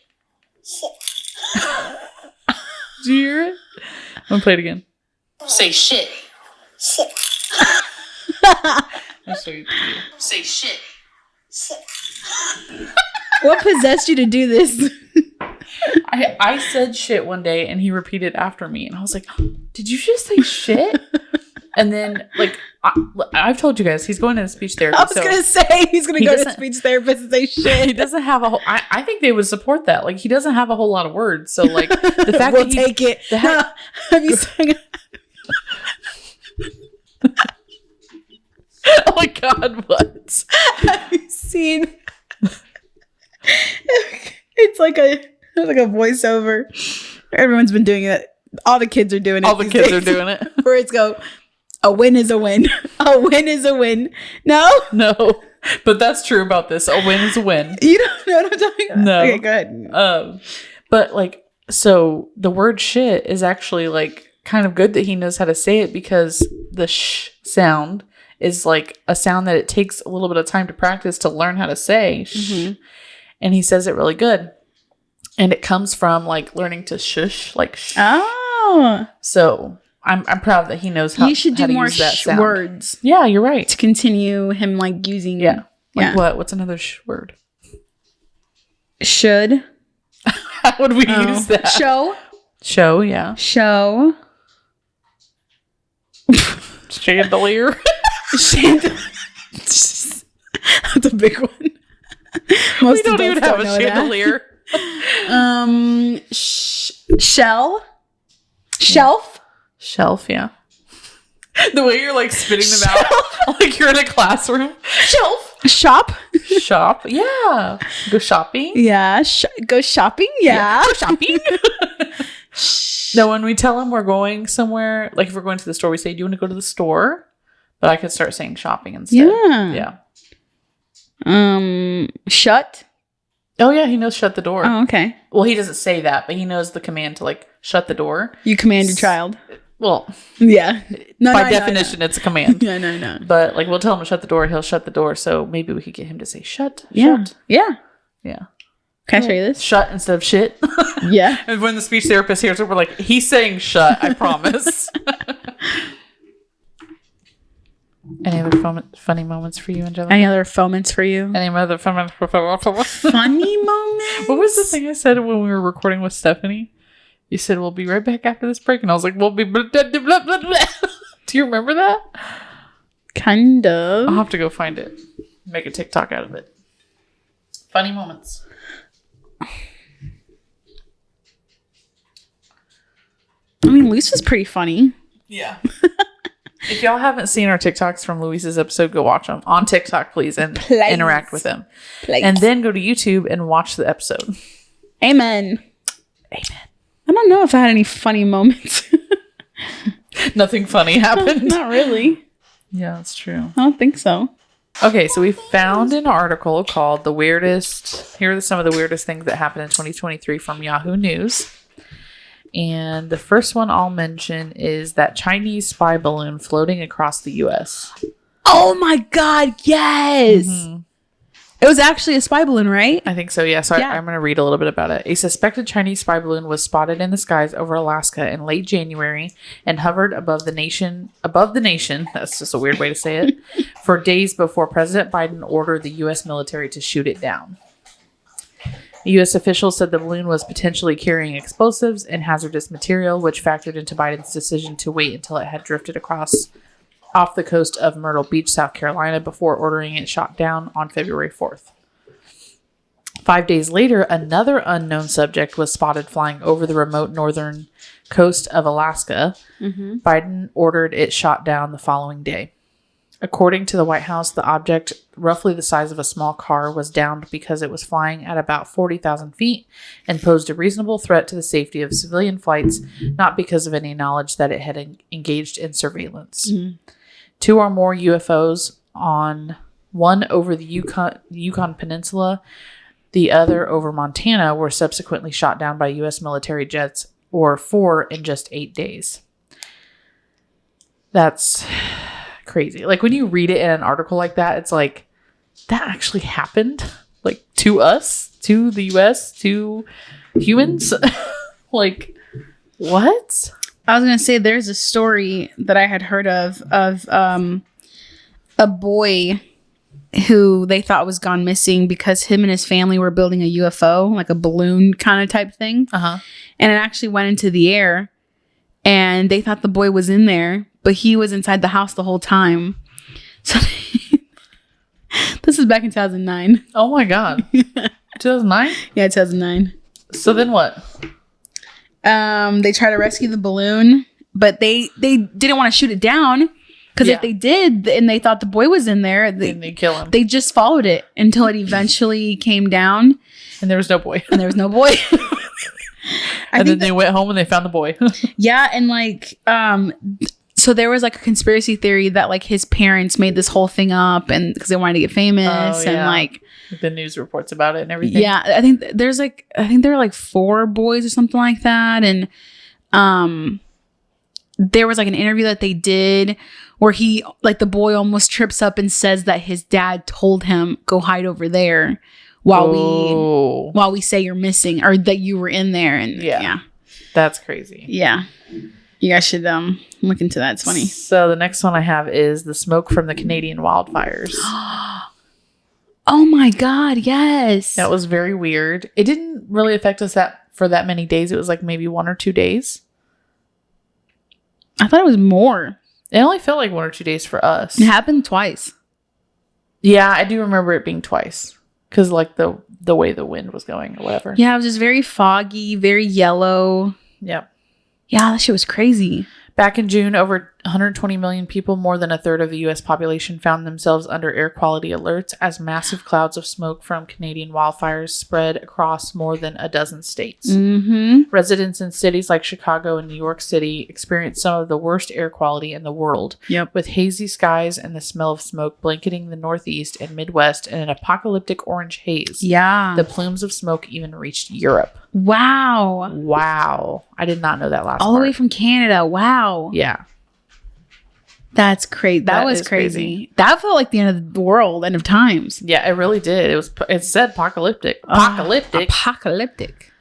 Speaker 2: Do you hear it? I'm going to play it again.
Speaker 3: Say shit.
Speaker 2: I'll show you.
Speaker 3: Say shit.
Speaker 1: What possessed you to do this?
Speaker 2: I said shit one day and he repeated after me, and I was like, did you just say shit? And then like I've told you guys he's going to a speech therapist.
Speaker 1: I was gonna say he's gonna go to a speech therapist and say shit.
Speaker 2: He doesn't have a whole I think they would support that. Like he doesn't have a whole lot of words. So like the fact
Speaker 1: we'll
Speaker 2: that
Speaker 1: take it. Have you seen
Speaker 2: Oh my god, what?
Speaker 1: Have you seen it's like a voiceover. Everyone's been doing it. All the kids are doing it.
Speaker 2: All the kids are doing it.
Speaker 1: Where it's go, a win is a win. A win is a win. No?
Speaker 2: No. But that's true about this. A win is a win.
Speaker 1: You don't know what I'm talking about?
Speaker 2: No.
Speaker 1: Okay, go ahead.
Speaker 2: But like, so the word shit is actually like kind of good that he knows how to say it, because the sh sound is like a sound that it takes a little bit of time to practice to learn how to say. Mm-hmm. And he says it really good. And it comes from like learning to shush, like shh.
Speaker 1: Oh.
Speaker 2: So I'm proud that he knows how.
Speaker 1: You should do
Speaker 2: how to
Speaker 1: more
Speaker 2: use that sound.
Speaker 1: words.
Speaker 2: Yeah, you're right.
Speaker 1: To continue him like using.
Speaker 2: Yeah. Like what? What's another word?
Speaker 1: Should.
Speaker 2: How would we use that? Show, yeah.
Speaker 1: Show.
Speaker 2: Chandelier.
Speaker 1: That's a big one.
Speaker 2: We don't even have a chandelier.
Speaker 1: Shell. Shelf.
Speaker 2: Shelf, yeah. The way you're like spitting them out, like you're in a classroom.
Speaker 1: Shelf. Shop.
Speaker 2: Shop, yeah. Go shopping.
Speaker 1: Yeah. Go shopping. Yeah.
Speaker 2: Go shopping. No, when we tell them we're going somewhere, like if we're going to the store, we say, "Do you want to go to the store?" But I could start saying shopping instead.
Speaker 1: Yeah. Shut.
Speaker 2: Oh yeah, he knows shut the door.
Speaker 1: Oh, okay.
Speaker 2: Well, he doesn't say that, but he knows the command to like shut the door.
Speaker 1: You command your child.
Speaker 2: Well,
Speaker 1: yeah.
Speaker 2: By definition, it's a command.
Speaker 1: Yeah, no.
Speaker 2: But like we'll tell him to shut the door, he'll shut the door. So maybe we could get him to say shut.
Speaker 1: Yeah.
Speaker 2: Shut.
Speaker 1: Yeah.
Speaker 2: Yeah.
Speaker 1: Can I show you this?
Speaker 2: Shut instead of shit.
Speaker 1: Yeah.
Speaker 2: And when the speech therapist hears it, we're like, he's saying shut, I promise. Any other funny moments for you, Angelica?
Speaker 1: Any other moments for you?
Speaker 2: Any other funny
Speaker 1: moments?
Speaker 2: What was the thing I said when we were recording with Stephanie? You said, we'll be right back after this break. And I was like, we'll be blah, blah, blah, blah, blah. Do you remember that?
Speaker 1: Kind of.
Speaker 2: I'll have to go find it. Make a TikTok out of it. Funny moments.
Speaker 1: I mean, Luis was pretty funny.
Speaker 2: Yeah. If y'all haven't seen our TikToks from Luis's episode, go watch them on TikTok, please, and interact with them. And then go to YouTube and watch the episode.
Speaker 1: Amen. I don't know if I had any funny moments.
Speaker 2: Nothing funny happened.
Speaker 1: Not really.
Speaker 2: Yeah, that's true.
Speaker 1: I don't think so.
Speaker 2: Okay, so we found an article called "The Weirdest." Here are some of the weirdest things that happened in 2023 from Yahoo News. And the first one I'll mention is that Chinese spy balloon floating across the U.S.
Speaker 1: Oh my God, yes. It was actually a spy balloon, right?
Speaker 2: I think so, yeah. So
Speaker 1: Yeah.
Speaker 2: I'm going to read a little bit about it. A suspected Chinese spy balloon was spotted in the skies over Alaska in late January and hovered above the nation, that's just a weird way to say it, for days before President Biden ordered the U.S. military to shoot it down. U.S. officials said the balloon was potentially carrying explosives and hazardous material, which factored into Biden's decision to wait until it had drifted off the coast of Myrtle Beach, South Carolina, before ordering it shot down on February 4th. 5 days later, another unknown subject was spotted flying over the remote northern coast of Alaska. Biden ordered it shot down the following day. According to the White House, the object, roughly the size of a small car, was downed because it was flying at about 40,000 feet and posed a reasonable threat to the safety of civilian flights, not because of any knowledge that it had engaged in surveillance. 2 or more UFOs, one over the Yukon Peninsula, the other over Montana, were subsequently shot down by U.S. military jets, or 4 in just 8 days. That's crazy. Like, when you read it in an article like that, it's like, that actually happened? Like, to us? To the U.S.? To humans? Like, what?
Speaker 1: I was going to say there's a story that I had heard of a boy who they thought was gone missing because him and his family were building a UFO, like a balloon kind of type thing. And it actually went into the air and they thought the boy was in there, but he was inside the house the whole time. So this is back in 2009.
Speaker 2: Oh my God. 2009?
Speaker 1: Yeah, 2009.
Speaker 2: So then what?
Speaker 1: They tried to rescue the balloon, but they didn't want to shoot it down because if they did and they thought the boy was in there,
Speaker 2: They kill him.
Speaker 1: they just followed it until it eventually came down
Speaker 2: And there was no boy.
Speaker 1: and there was no boy.
Speaker 2: And then they went home and they found the boy.
Speaker 1: Yeah, and like so there was like a conspiracy theory that like his parents made this whole thing up and because they wanted to get famous and like
Speaker 2: the news reports about it and everything.
Speaker 1: Yeah, I think there were like 4 boys or something like that. And there was like an interview that they did where he, like, the boy almost trips up and says that his dad told him, go hide over there while we say you're missing or that you were in there. And yeah.
Speaker 2: That's crazy.
Speaker 1: Yeah. You guys should look into that. It's funny.
Speaker 2: So the next one I have is the smoke from the Canadian wildfires.
Speaker 1: Oh my God, yes.
Speaker 2: That was very weird. It didn't really affect us for that many days. It was like maybe 1 or 2 days.
Speaker 1: I thought it was more.
Speaker 2: It only felt like 1 or 2 days for us.
Speaker 1: It happened twice.
Speaker 2: Yeah, I do remember it being twice. Because like the way the wind was going or whatever.
Speaker 1: Yeah, it was just very foggy, very yellow.
Speaker 2: Yep.
Speaker 1: Yeah, that shit was crazy.
Speaker 2: Back in June, over 120 million people, more than a third of the U.S. population, found themselves under air quality alerts as massive clouds of smoke from Canadian wildfires spread across more than a dozen states. Residents in cities like Chicago and New York City experienced some of the worst air quality in the world, with hazy skies and the smell of smoke blanketing the Northeast and Midwest in an apocalyptic orange haze.
Speaker 1: Yeah.
Speaker 2: The plumes of smoke even reached Europe.
Speaker 1: Wow.
Speaker 2: I did not know that last
Speaker 1: All
Speaker 2: part.
Speaker 1: the way from Canada. Wow.
Speaker 2: Yeah.
Speaker 1: That's crazy. That was
Speaker 2: is
Speaker 1: crazy. That felt like the end of the world, end of times.
Speaker 2: Yeah, it really did. It said apocalyptic.
Speaker 1: Apocalyptic.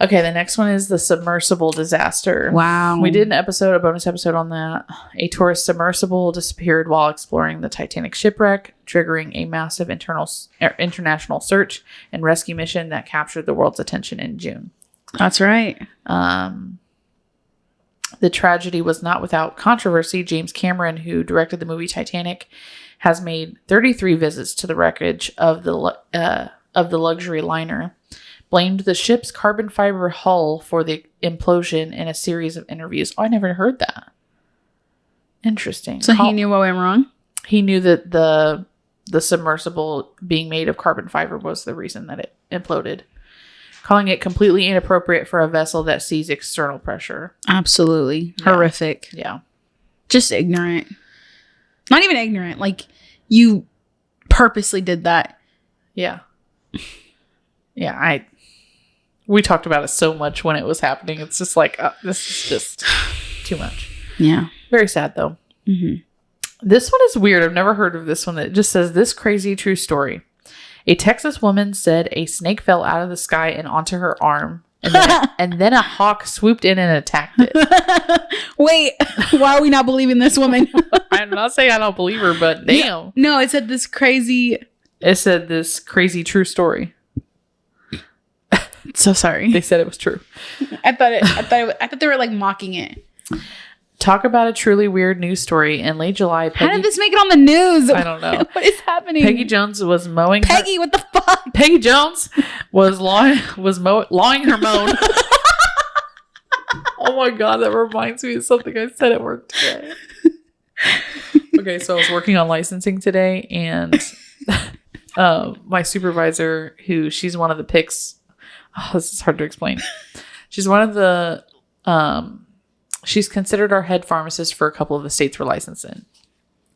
Speaker 2: Okay, the next one is the submersible disaster.
Speaker 1: Wow.
Speaker 2: We did a bonus episode on that. A tourist submersible disappeared while exploring the Titanic shipwreck, triggering a massive international search and rescue mission that captured the world's attention in June.
Speaker 1: That's right.
Speaker 2: The tragedy was not without controversy. James Cameron, who directed the movie Titanic, has made 33 visits to the wreckage of the luxury liner, blamed the ship's carbon fiber hull for the implosion in a series of interviews. Oh, I never heard that. Interesting.
Speaker 1: So he knew what went wrong?
Speaker 2: He knew that the submersible being made of carbon fiber was the reason that it imploded. calling it completely inappropriate for a vessel that sees external pressure.
Speaker 1: Absolutely.
Speaker 2: Yeah.
Speaker 1: Horrific.
Speaker 2: Yeah.
Speaker 1: Just ignorant. Not even ignorant. Like, you purposely did that.
Speaker 2: Yeah. Yeah, we talked about it so much when it was happening. It's just like, this is just too much.
Speaker 1: Yeah.
Speaker 2: Very sad, though.
Speaker 1: Mm-hmm.
Speaker 2: This one is weird. I've never heard of this one. It just says, this crazy true story. A Texas woman said a snake fell out of the sky and onto her arm. And then a hawk swooped in and attacked it.
Speaker 1: Wait, why are we not believing this woman?
Speaker 2: I'm not saying I don't believe her, but damn.
Speaker 1: No, it said this crazy...
Speaker 2: It said this crazy true story.
Speaker 1: So sorry.
Speaker 2: They said it was true.
Speaker 1: I thought they were like mocking it.
Speaker 2: Talk about a truly weird news story. In late July,
Speaker 1: How did this make it on the news?
Speaker 2: I don't know.
Speaker 1: What is happening?
Speaker 2: Peggy Jones was mowing.
Speaker 1: Peggy, what the fuck?
Speaker 2: Peggy Jones was lawing her moan. Oh my god, that reminds me of something I said at work today. Okay, so I was working on licensing today, and my supervisor, she's one of the picks. Oh, this is hard to explain. She's one of the. She's considered our head pharmacist for a couple of the states we're licensed in.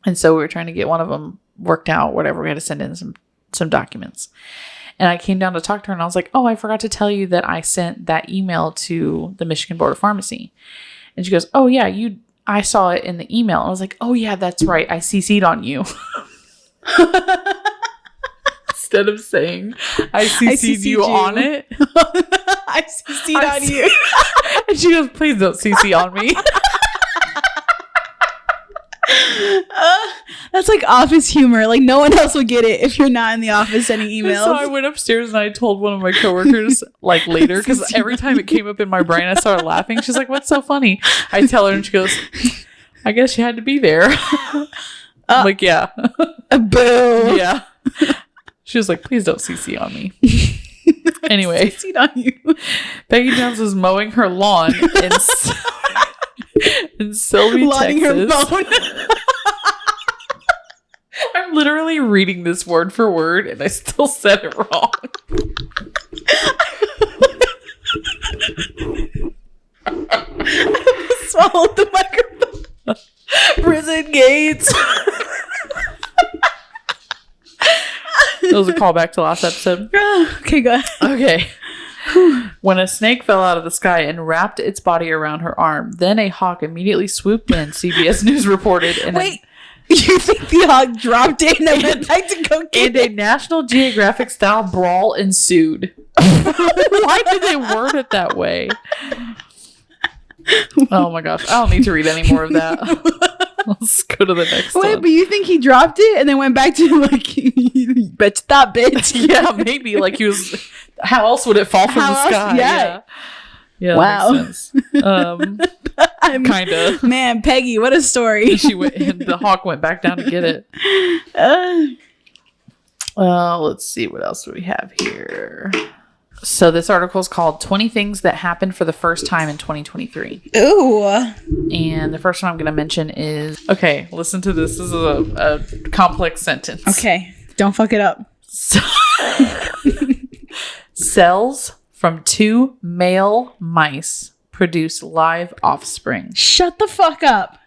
Speaker 2: And so we were trying to get one of them worked out, whatever. We had to send in some documents. And I came down to talk to her and I was like, oh, I forgot to tell you that I sent that email to the Michigan Board of Pharmacy. And she goes, oh yeah, I saw it in the email. And I was like, oh yeah, that's right. I CC'd on you. Instead of saying I CC'd you on it.
Speaker 1: I CC'd on you.
Speaker 2: And she goes, please don't CC on me.
Speaker 1: That's like office humor. Like, no one else will get it if you're not in the office sending emails.
Speaker 2: So I went upstairs and I told one of my coworkers like later, because every time it came up in my brain, I started laughing. She's like, what's so funny? I tell her and she goes, I guess you had to be there. I'm like, yeah.
Speaker 1: Boo.
Speaker 2: Yeah. She was like, please don't CC on me. Anyway.
Speaker 1: CC'd on you.
Speaker 2: Peggy Jones was mowing her lawn in Sylvie,
Speaker 1: Lauding
Speaker 2: Texas.
Speaker 1: her phone.
Speaker 2: I'm literally reading this word for word and I still said it wrong.
Speaker 1: I swallowed the microphone. Prison gates.
Speaker 2: That was a callback to last episode.
Speaker 1: Okay, go ahead.
Speaker 2: Okay. When a snake fell out of the sky and wrapped its body around her arm, then a hawk immediately swooped in, CBS News reported. And
Speaker 1: wait, you think the hawk dropped it and then went back to go get
Speaker 2: and a National Geographic style brawl ensued. Why did they word it that way? Oh my gosh, I don't need to read any more of that. Let's go to the next one.
Speaker 1: Wait, but you think he dropped it and then went back to like, bitch, stop, bitch.
Speaker 2: Yeah, maybe. Like he was. How else would it fall from the sky?
Speaker 1: Yeah.
Speaker 2: Yeah.
Speaker 1: Wow.
Speaker 2: That makes sense. Kind of.
Speaker 1: Man, Peggy, what a story.
Speaker 2: She went. And the hawk went back down to get it. Let's see what else do we have here. So this article is called 20 Things That Happened for the First Time in 2023.
Speaker 1: Ooh.
Speaker 2: And the first one I'm going to mention is, okay, listen to this. This is a complex sentence.
Speaker 1: Okay. Don't fuck it up.
Speaker 2: Cells from 2 male mice produce live offspring.
Speaker 1: Shut the fuck up.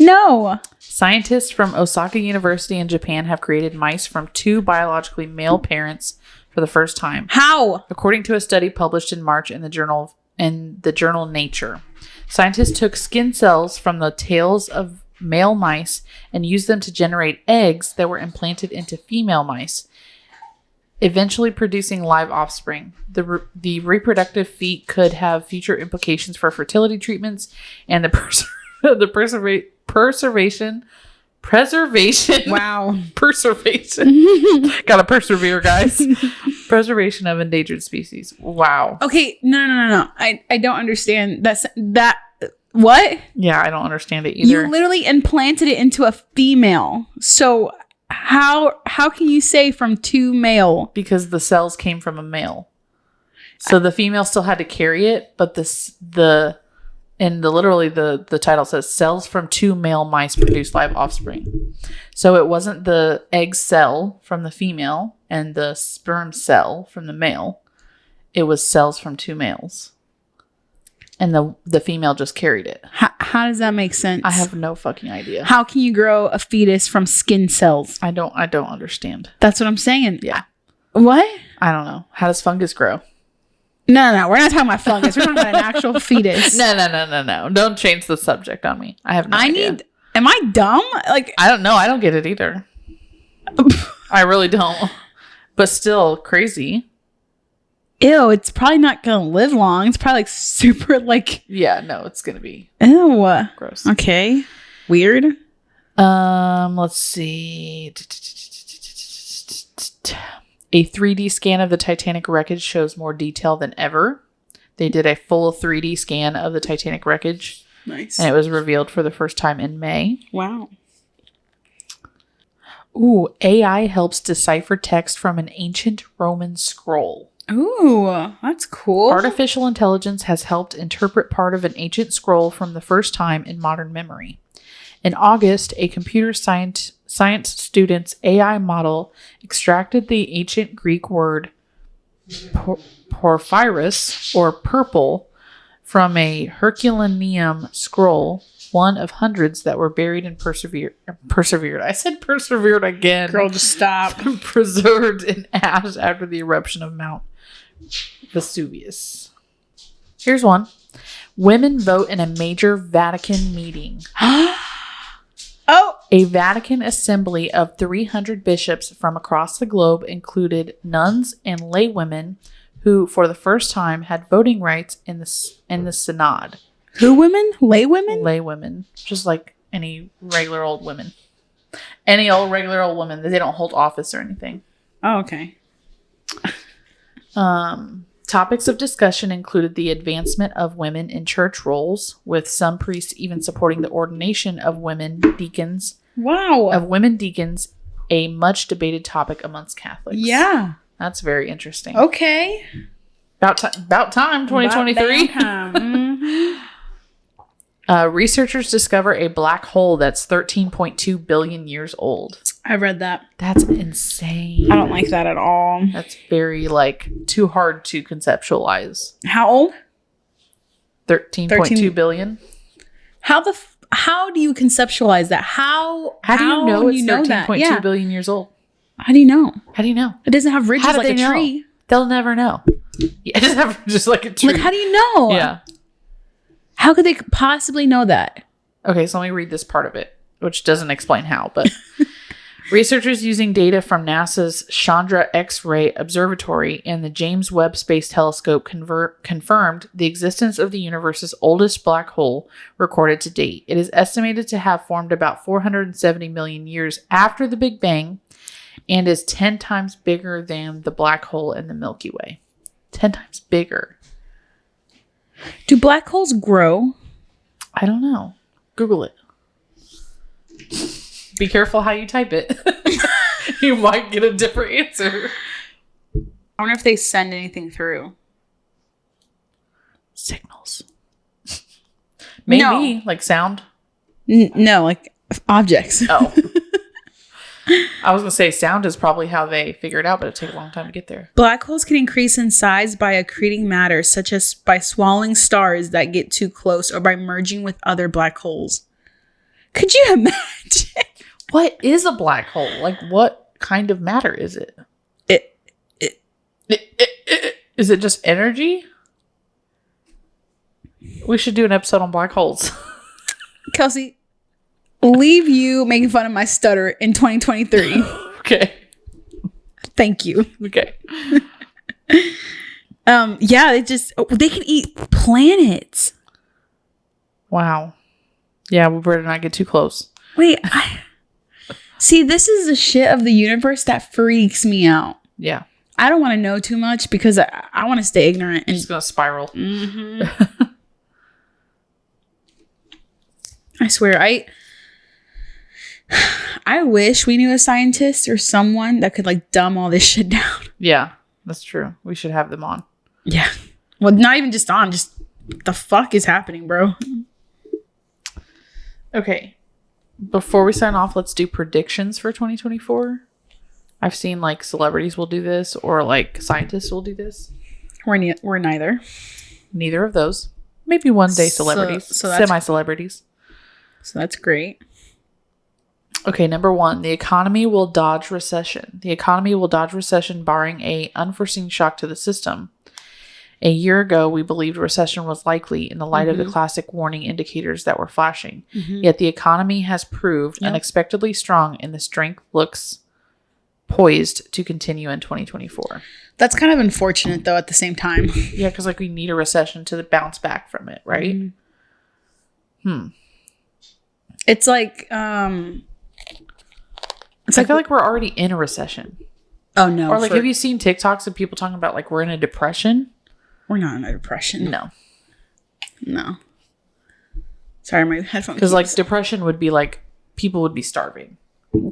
Speaker 1: No.
Speaker 2: Scientists from Osaka University in Japan have created mice from 2 biologically male parents for the first time.
Speaker 1: How?
Speaker 2: According to a study published in March in the journal Nature. Scientists took skin cells from the tails of male mice and used them to generate eggs that were implanted into female mice, eventually producing live offspring. The reproductive feat could have future implications for fertility treatments and the preservation.
Speaker 1: Wow.
Speaker 2: Preservation. Gotta persevere, guys. Preservation of endangered species. Wow.
Speaker 1: Okay, no. I don't understand. That what?
Speaker 2: Yeah, I don't understand it either.
Speaker 1: You literally implanted it into a female. So how can you say from 2 male?
Speaker 2: Because the cells came from a male. So the female still had to carry it, but literally the title says cells from 2 male mice produce live offspring. So it wasn't the egg cell from the female and the sperm cell from the male. it was cells from 2 males. And the female just carried it.
Speaker 1: How does that make sense?
Speaker 2: I have no fucking idea.
Speaker 1: How can you grow a fetus from skin cells?
Speaker 2: I don't understand.
Speaker 1: That's what I'm saying.
Speaker 2: Yeah.
Speaker 1: What?
Speaker 2: I don't know. How does fungus grow?
Speaker 1: No. We're not talking about fungus. We're talking about an actual fetus.
Speaker 2: No. Don't change the subject on me. I have no idea.
Speaker 1: Am I dumb? Like,
Speaker 2: I don't know. I don't get it either. I really don't. But still crazy.
Speaker 1: Ew, it's probably not going to live long. It's probably like super like,
Speaker 2: Yeah, no, it's going to be
Speaker 1: ew.
Speaker 2: gross.
Speaker 1: Okay. Weird.
Speaker 2: Let's see. A 3D scan of the Titanic wreckage shows more detail than ever. They did a full 3D scan of the Titanic wreckage,
Speaker 1: Nice.
Speaker 2: and it was revealed for the first time in May.
Speaker 1: Wow.
Speaker 2: Ooh, AI helps decipher text from an ancient Roman scroll.
Speaker 1: Ooh, that's cool.
Speaker 2: Artificial intelligence has helped interpret part of an ancient scroll from the first time in modern memory. In August, a computer science student's AI model extracted the ancient Greek word porphyros, or purple, from a Herculaneum scroll, one of hundreds that were buried and persevered. I said persevered again.
Speaker 1: Girl, just stop.
Speaker 2: Preserved in ash after the eruption of Mount Vesuvius. Here's one. Women vote in a major Vatican meeting.
Speaker 1: Oh,
Speaker 2: A Vatican assembly of 300 bishops from across the globe included nuns and laywomen who, for the first time, had voting rights in the synod.
Speaker 1: who women? Lay women?
Speaker 2: Laywomen, just like any regular old women. Any old regular old women. They don't hold office or anything.
Speaker 1: Oh, okay.
Speaker 2: Topics of discussion included the advancement of women in church roles, with some priests even supporting the ordination of women deacons.
Speaker 1: Wow.
Speaker 2: A much debated topic amongst Catholics.
Speaker 1: Yeah.
Speaker 2: That's very interesting.
Speaker 1: Okay.
Speaker 2: About time, 2023.
Speaker 1: Mm-hmm.
Speaker 2: Researchers discover a black hole that's 13.2 billion years old.
Speaker 1: I read that.
Speaker 2: That's insane.
Speaker 1: I don't like that at all.
Speaker 2: That's very, too hard to conceptualize.
Speaker 1: How old?
Speaker 2: 13.2 billion.
Speaker 1: How do you conceptualize that? How
Speaker 2: do you know it's
Speaker 1: that?
Speaker 2: 13.2
Speaker 1: Yeah.
Speaker 2: billion years old?
Speaker 1: How do you know?
Speaker 2: How do you know?
Speaker 1: It doesn't have ridges
Speaker 2: How do
Speaker 1: like
Speaker 2: they
Speaker 1: a
Speaker 2: know?
Speaker 1: tree.
Speaker 2: They'll never know. Yeah, it doesn't have just like a tree.
Speaker 1: Like, how do you know?
Speaker 2: Yeah.
Speaker 1: How could they possibly know that?
Speaker 2: Okay, so let me read this part of it, which doesn't explain how, but researchers using data from NASA's Chandra X-ray Observatory and the James Webb Space Telescope confirmed the existence of the universe's oldest black hole recorded to date. It is estimated to have formed about 470 million years after the Big Bang and is 10 times bigger than the black hole in the Milky Way. 10 times bigger.
Speaker 1: Do black holes grow?
Speaker 2: I don't know. Google it. Be careful how you type it. You might get a different answer.
Speaker 1: I wonder if they send anything through.
Speaker 2: Signals. Maybe.
Speaker 1: No.
Speaker 2: Like sound.
Speaker 1: No, like objects.
Speaker 2: Oh. I was going to say sound is probably how they figure it out, but it takes a long time to get there.
Speaker 1: Black holes can increase in size by accreting matter, such as by swallowing stars that get too close or by merging with other black holes. Could you imagine?
Speaker 2: What is a black hole? Like, what kind of matter is it? Is it just energy? We should do an episode on black holes.
Speaker 1: Kelsey, leave you making fun of my stutter in 2023.
Speaker 2: Okay.
Speaker 1: Thank you.
Speaker 2: Okay.
Speaker 1: Yeah, they can eat planets.
Speaker 2: Wow. Yeah, we better not get too close.
Speaker 1: Wait, see, this is the shit of the universe that freaks me out.
Speaker 2: Yeah.
Speaker 1: I don't want to know too much because I want to stay ignorant. And
Speaker 2: It's going to spiral.
Speaker 1: Mm-hmm. I swear, I wish we knew a scientist or someone that could dumb all this shit down.
Speaker 2: Yeah, that's true. We should have them on.
Speaker 1: Yeah. Well, not even just on, just what the fuck is happening, bro?
Speaker 2: Okay. Before we sign off, let's do predictions for 2024. I've seen celebrities will do this or scientists will do this.
Speaker 1: We're neither.
Speaker 2: Neither of those. Maybe one day celebrities.
Speaker 1: So that's-
Speaker 2: semi-celebrities.
Speaker 1: So that's great.
Speaker 2: Okay, number 1, the economy will dodge recession. The economy will dodge recession barring a unforeseen shock to the system. A year ago, we believed recession was likely in the light of the classic warning indicators that were flashing. Yet the economy has proved unexpectedly strong, and the strength looks poised to continue in 2024.
Speaker 1: That's kind of unfortunate, though, at the same time.
Speaker 2: Yeah, because like we need a recession to bounce back from it, right?
Speaker 1: It's like,
Speaker 2: I feel like we're already in a recession.
Speaker 1: oh no.
Speaker 2: Or like, have you seen TikToks of people talking about like we're in a depression?
Speaker 1: We're not in a depression.
Speaker 2: No.
Speaker 1: Sorry, my headphones.
Speaker 2: Because like depression would be like people would be starving.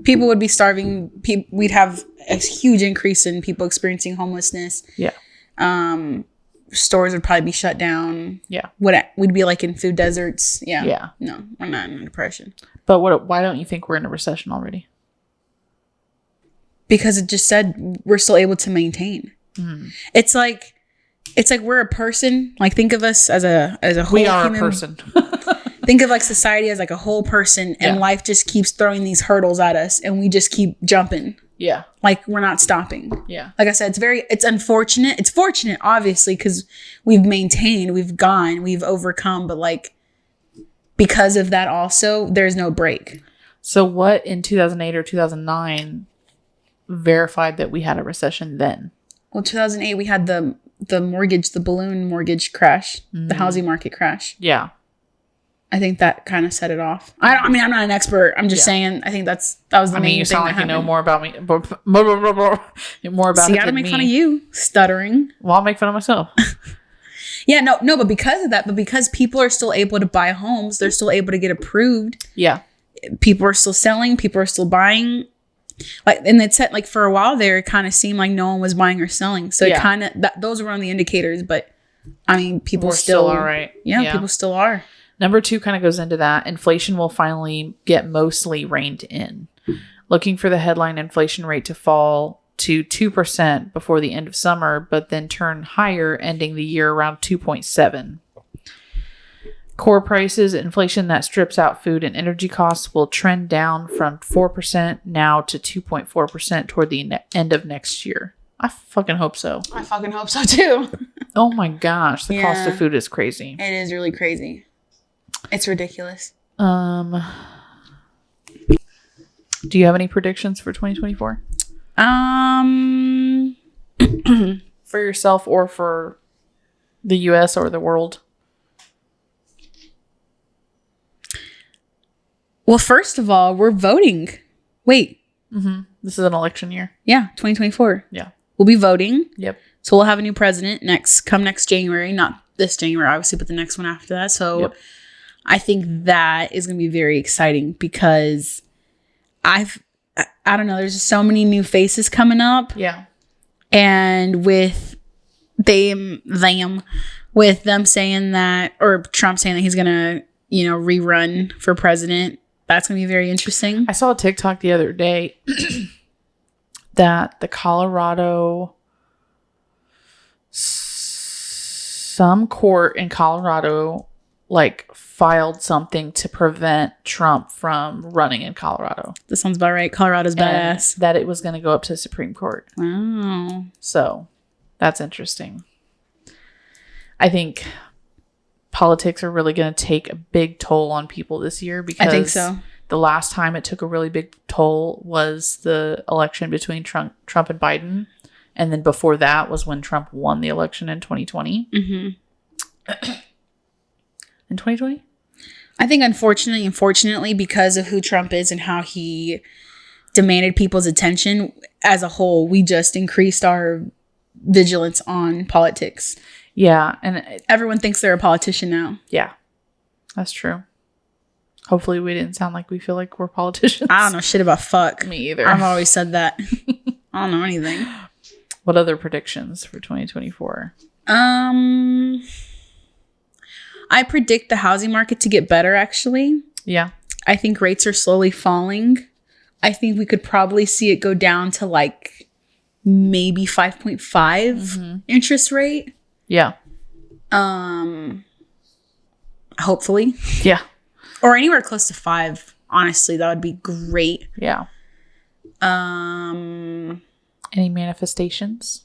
Speaker 1: People would be starving. We'd have a huge increase in people experiencing homelessness.
Speaker 2: Yeah.
Speaker 1: Stores would probably be shut down.
Speaker 2: Yeah.
Speaker 1: We'd be like in food deserts. Yeah.
Speaker 2: Yeah.
Speaker 1: No, we're not in a depression.
Speaker 2: But why don't you think we're in a recession already?
Speaker 1: Because it just said we're still able to maintain. It's like we're a person. Like, think of us as a whole
Speaker 2: We are
Speaker 1: human,
Speaker 2: a person.
Speaker 1: Think of like society as like a whole person, and life just keeps throwing these hurdles at us, and we just keep jumping.
Speaker 2: Yeah.
Speaker 1: Like, we're not stopping.
Speaker 2: Yeah.
Speaker 1: Like I said, it's unfortunate. It's fortunate, obviously, because we've maintained, we've gone, we've overcome, but like, because of that also, there's no break.
Speaker 2: So what in 2008 or 2009 verified that we had a recession then?
Speaker 1: Well, 2008, we had the balloon mortgage crash, the housing market crash.
Speaker 2: Yeah.
Speaker 1: I think that kind of set it off. I mean, I'm not an expert. I'm just saying. I think that was the main thing.
Speaker 2: You sound like
Speaker 1: that
Speaker 2: you know
Speaker 1: happened.
Speaker 2: more about me. More about
Speaker 1: See,
Speaker 2: it
Speaker 1: I
Speaker 2: than
Speaker 1: don't make
Speaker 2: me.
Speaker 1: fun of you stuttering.
Speaker 2: Well, I'll make fun of myself.
Speaker 1: Yeah, no, but because of that, but because people are still able to buy homes, they're still able to get approved.
Speaker 2: Yeah.
Speaker 1: People are still selling. People are still buying. Like, and it said, like, for a while there, it kind of seemed like no one was buying or selling. So it kind of those were on the indicators. But I mean, people
Speaker 2: We're still all right.
Speaker 1: Yeah, people still are.
Speaker 2: Number 2 kind of goes into that. Inflation will finally get mostly reined in. Looking for the headline inflation rate to fall to 2% before the end of summer, but then turn higher, ending the year around 2.7. Core prices, inflation that strips out food and energy costs, will trend down from 4% now to 2.4% toward the end of next year. I fucking hope so.
Speaker 1: I fucking hope so too.
Speaker 2: Oh my gosh, the cost of food is crazy.
Speaker 1: It is really crazy. It's ridiculous.
Speaker 2: Do you have any predictions for 2024? For yourself or for the US or the world?
Speaker 1: Well, first of all, we're voting. Wait.
Speaker 2: This is an election year.
Speaker 1: Yeah, 2024.
Speaker 2: Yeah.
Speaker 1: We'll be voting.
Speaker 2: Yep.
Speaker 1: So we'll have a new president next January. Not this January, obviously, but the next one after that. So I think that is going to be very exciting because I don't know, there's just so many new faces coming up.
Speaker 2: Yeah.
Speaker 1: And with them saying that, or Trump saying that he's going to, rerun for president, that's going to be very interesting.
Speaker 2: I saw a TikTok the other day that the some court in Colorado filed something to prevent Trump from running in Colorado.
Speaker 1: That sounds about right. Colorado's badass.
Speaker 2: And that it was going to go up to the Supreme Court.
Speaker 1: Wow.
Speaker 2: So that's interesting. I think politics are really going to take a big toll on people this year because
Speaker 1: I think so.
Speaker 2: The last time it took a really big toll was the election between Trump and Biden. And then before that was when Trump won the election in 2020. In 2020?
Speaker 1: I think unfortunately, because of who Trump is and how he demanded people's attention as a whole, we just increased our vigilance on politics.
Speaker 2: Yeah. And
Speaker 1: everyone thinks they're a politician now.
Speaker 2: Yeah, that's true. Hopefully we didn't sound like we feel like we're politicians.
Speaker 1: I don't know shit about fuck.
Speaker 2: Me either.
Speaker 1: I've always said that. I don't know anything.
Speaker 2: What other predictions for 2024?
Speaker 1: I predict the housing market to get better, actually.
Speaker 2: Yeah.
Speaker 1: I think rates are slowly falling. I think we could probably see it go down to maybe 5.5 interest rate.
Speaker 2: Yeah.
Speaker 1: Hopefully.
Speaker 2: Yeah.
Speaker 1: Or anywhere close to 5. Honestly, that would be great.
Speaker 2: Yeah. Any manifestations?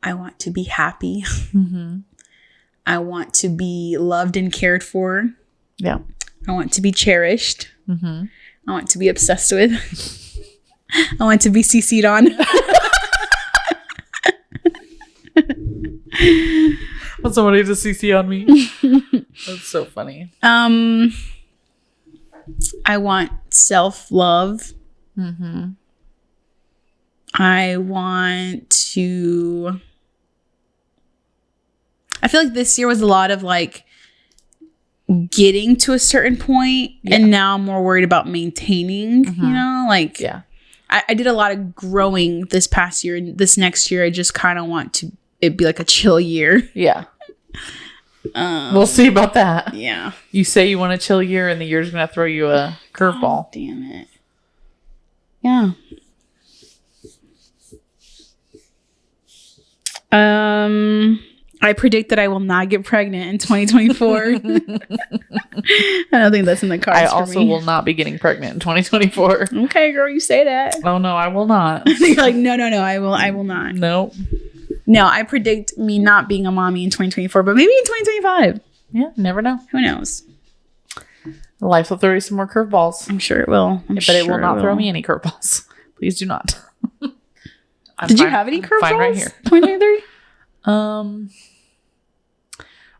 Speaker 1: I want to be happy. I want to be loved and cared for.
Speaker 2: Yeah.
Speaker 1: I want to be cherished. I want to be obsessed with. I want to be CC'd on.
Speaker 2: Want somebody to CC on me? That's so funny.
Speaker 1: I want self-love. I want to... I feel like this year was a lot of like getting to a certain point, and now I'm more worried about maintaining, you know? Like, I did a lot of growing this past year, and this next year I just kind of want to it be like a chill year.
Speaker 2: Yeah. We'll see about that.
Speaker 1: Yeah.
Speaker 2: You say you want a chill year, and the year's going to throw you a curveball.
Speaker 1: Oh, damn it. Yeah. I predict that I will not get pregnant in 2024. I don't think that's in the cards.
Speaker 2: I
Speaker 1: for
Speaker 2: also
Speaker 1: me.
Speaker 2: will not be getting pregnant in 2024.
Speaker 1: Okay, girl, you say that.
Speaker 2: Oh no, I will not.
Speaker 1: You're like, no, I will not.
Speaker 2: Nope.
Speaker 1: No, I predict me not being a mommy in 2024, but maybe in 2025.
Speaker 2: Yeah, never know.
Speaker 1: Who knows?
Speaker 2: Life will throw you some more curveballs.
Speaker 1: I'm sure it will.
Speaker 2: But it will not throw me any curveballs. Please do not.
Speaker 1: Did you have any curveballs?
Speaker 2: Fine right here.
Speaker 1: 2023?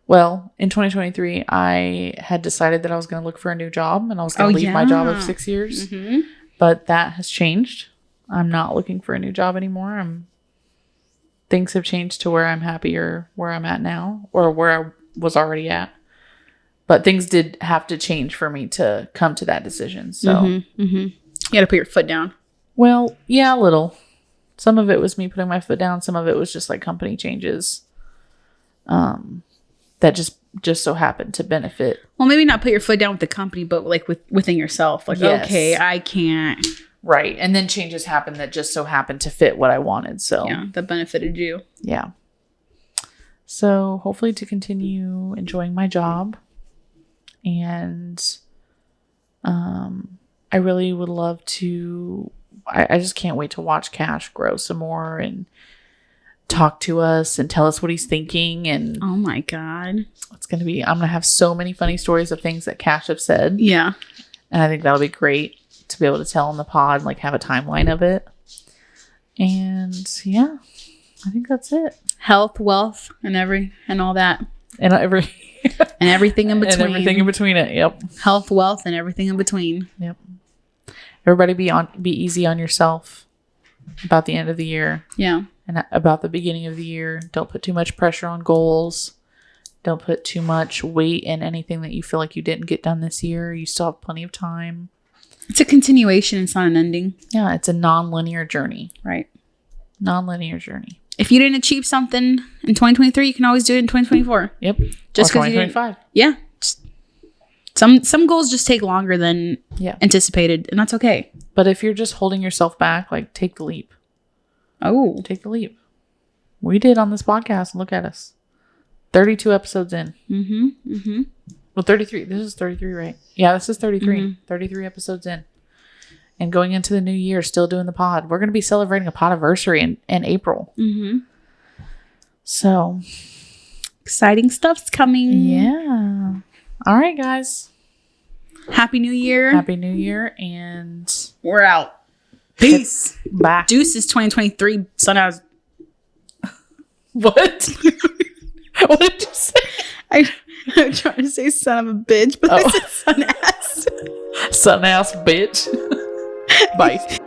Speaker 2: Well, in 2023, I had decided that I was going to look for a new job, and I was going to leave my job of 6 years. But that has changed. I'm not looking for a new job anymore. Things have changed to where I'm happier where I'm at now, or where I was already at. But things did have to change for me to come to that decision. So
Speaker 1: you got to put your foot down.
Speaker 2: Well, yeah, a little. Some of it was me putting my foot down. Some of it was just like company changes. That just so happened to benefit.
Speaker 1: Well, maybe not put your foot down with the company, but like within yourself. Like,
Speaker 2: Yes.
Speaker 1: okay, I can't.
Speaker 2: Right. And then changes happened that just so happened to fit what I wanted. So
Speaker 1: Yeah, that benefited you.
Speaker 2: yeah. So hopefully to continue enjoying my job. And I really would love to... I just can't wait to watch Cash grow some more and talk to us and tell us what he's thinking. And
Speaker 1: Oh my God.
Speaker 2: it's going to be... I'm going to have so many funny stories of things that Cash have said.
Speaker 1: Yeah.
Speaker 2: And I think that'll be great to be able to tell on the pod, like have a timeline of it. And yeah, I think that's it.
Speaker 1: Health, wealth, and all that.
Speaker 2: And
Speaker 1: And everything in between.
Speaker 2: and everything in between it. Yep.
Speaker 1: Health, wealth, and everything in between.
Speaker 2: Yep. Everybody be easy on yourself about the end of the year
Speaker 1: Yeah.
Speaker 2: and about the beginning of the year. Don't put too much pressure on goals. Don't put too much weight in anything that you feel like you didn't get done this year. You still have plenty of time.
Speaker 1: It's a continuation. It's not an ending.
Speaker 2: Yeah, it's a non-linear journey.
Speaker 1: Right.
Speaker 2: Non-linear journey.
Speaker 1: If you didn't achieve something in 2023, you can always do it in 2024.
Speaker 2: Yep.
Speaker 1: Just
Speaker 2: Or
Speaker 1: 'cause you didn't-
Speaker 2: 2025.
Speaker 1: Yeah. Some goals just take longer than
Speaker 2: Yeah.
Speaker 1: anticipated, and that's okay.
Speaker 2: But if you're just holding yourself back, like take the leap.
Speaker 1: Oh.
Speaker 2: Take the leap. We did on this podcast. Look at us. 32 episodes in. Well, 33. This is 33, right? Yeah, this is 33. 33 episodes in. And going into the new year, still doing the pod. We're going to be celebrating a podiversary in April. So,
Speaker 1: Exciting stuff's coming.
Speaker 2: yeah. All right, guys.
Speaker 1: Happy New Year.
Speaker 2: Happy New Year, and
Speaker 1: We're out. Peace.
Speaker 2: bye.
Speaker 1: Deuces 2023. Sun ass.
Speaker 2: What? What did you say?
Speaker 1: I'm trying to say son of a bitch, but I said sun ass.
Speaker 2: Sun ass bitch. Bye.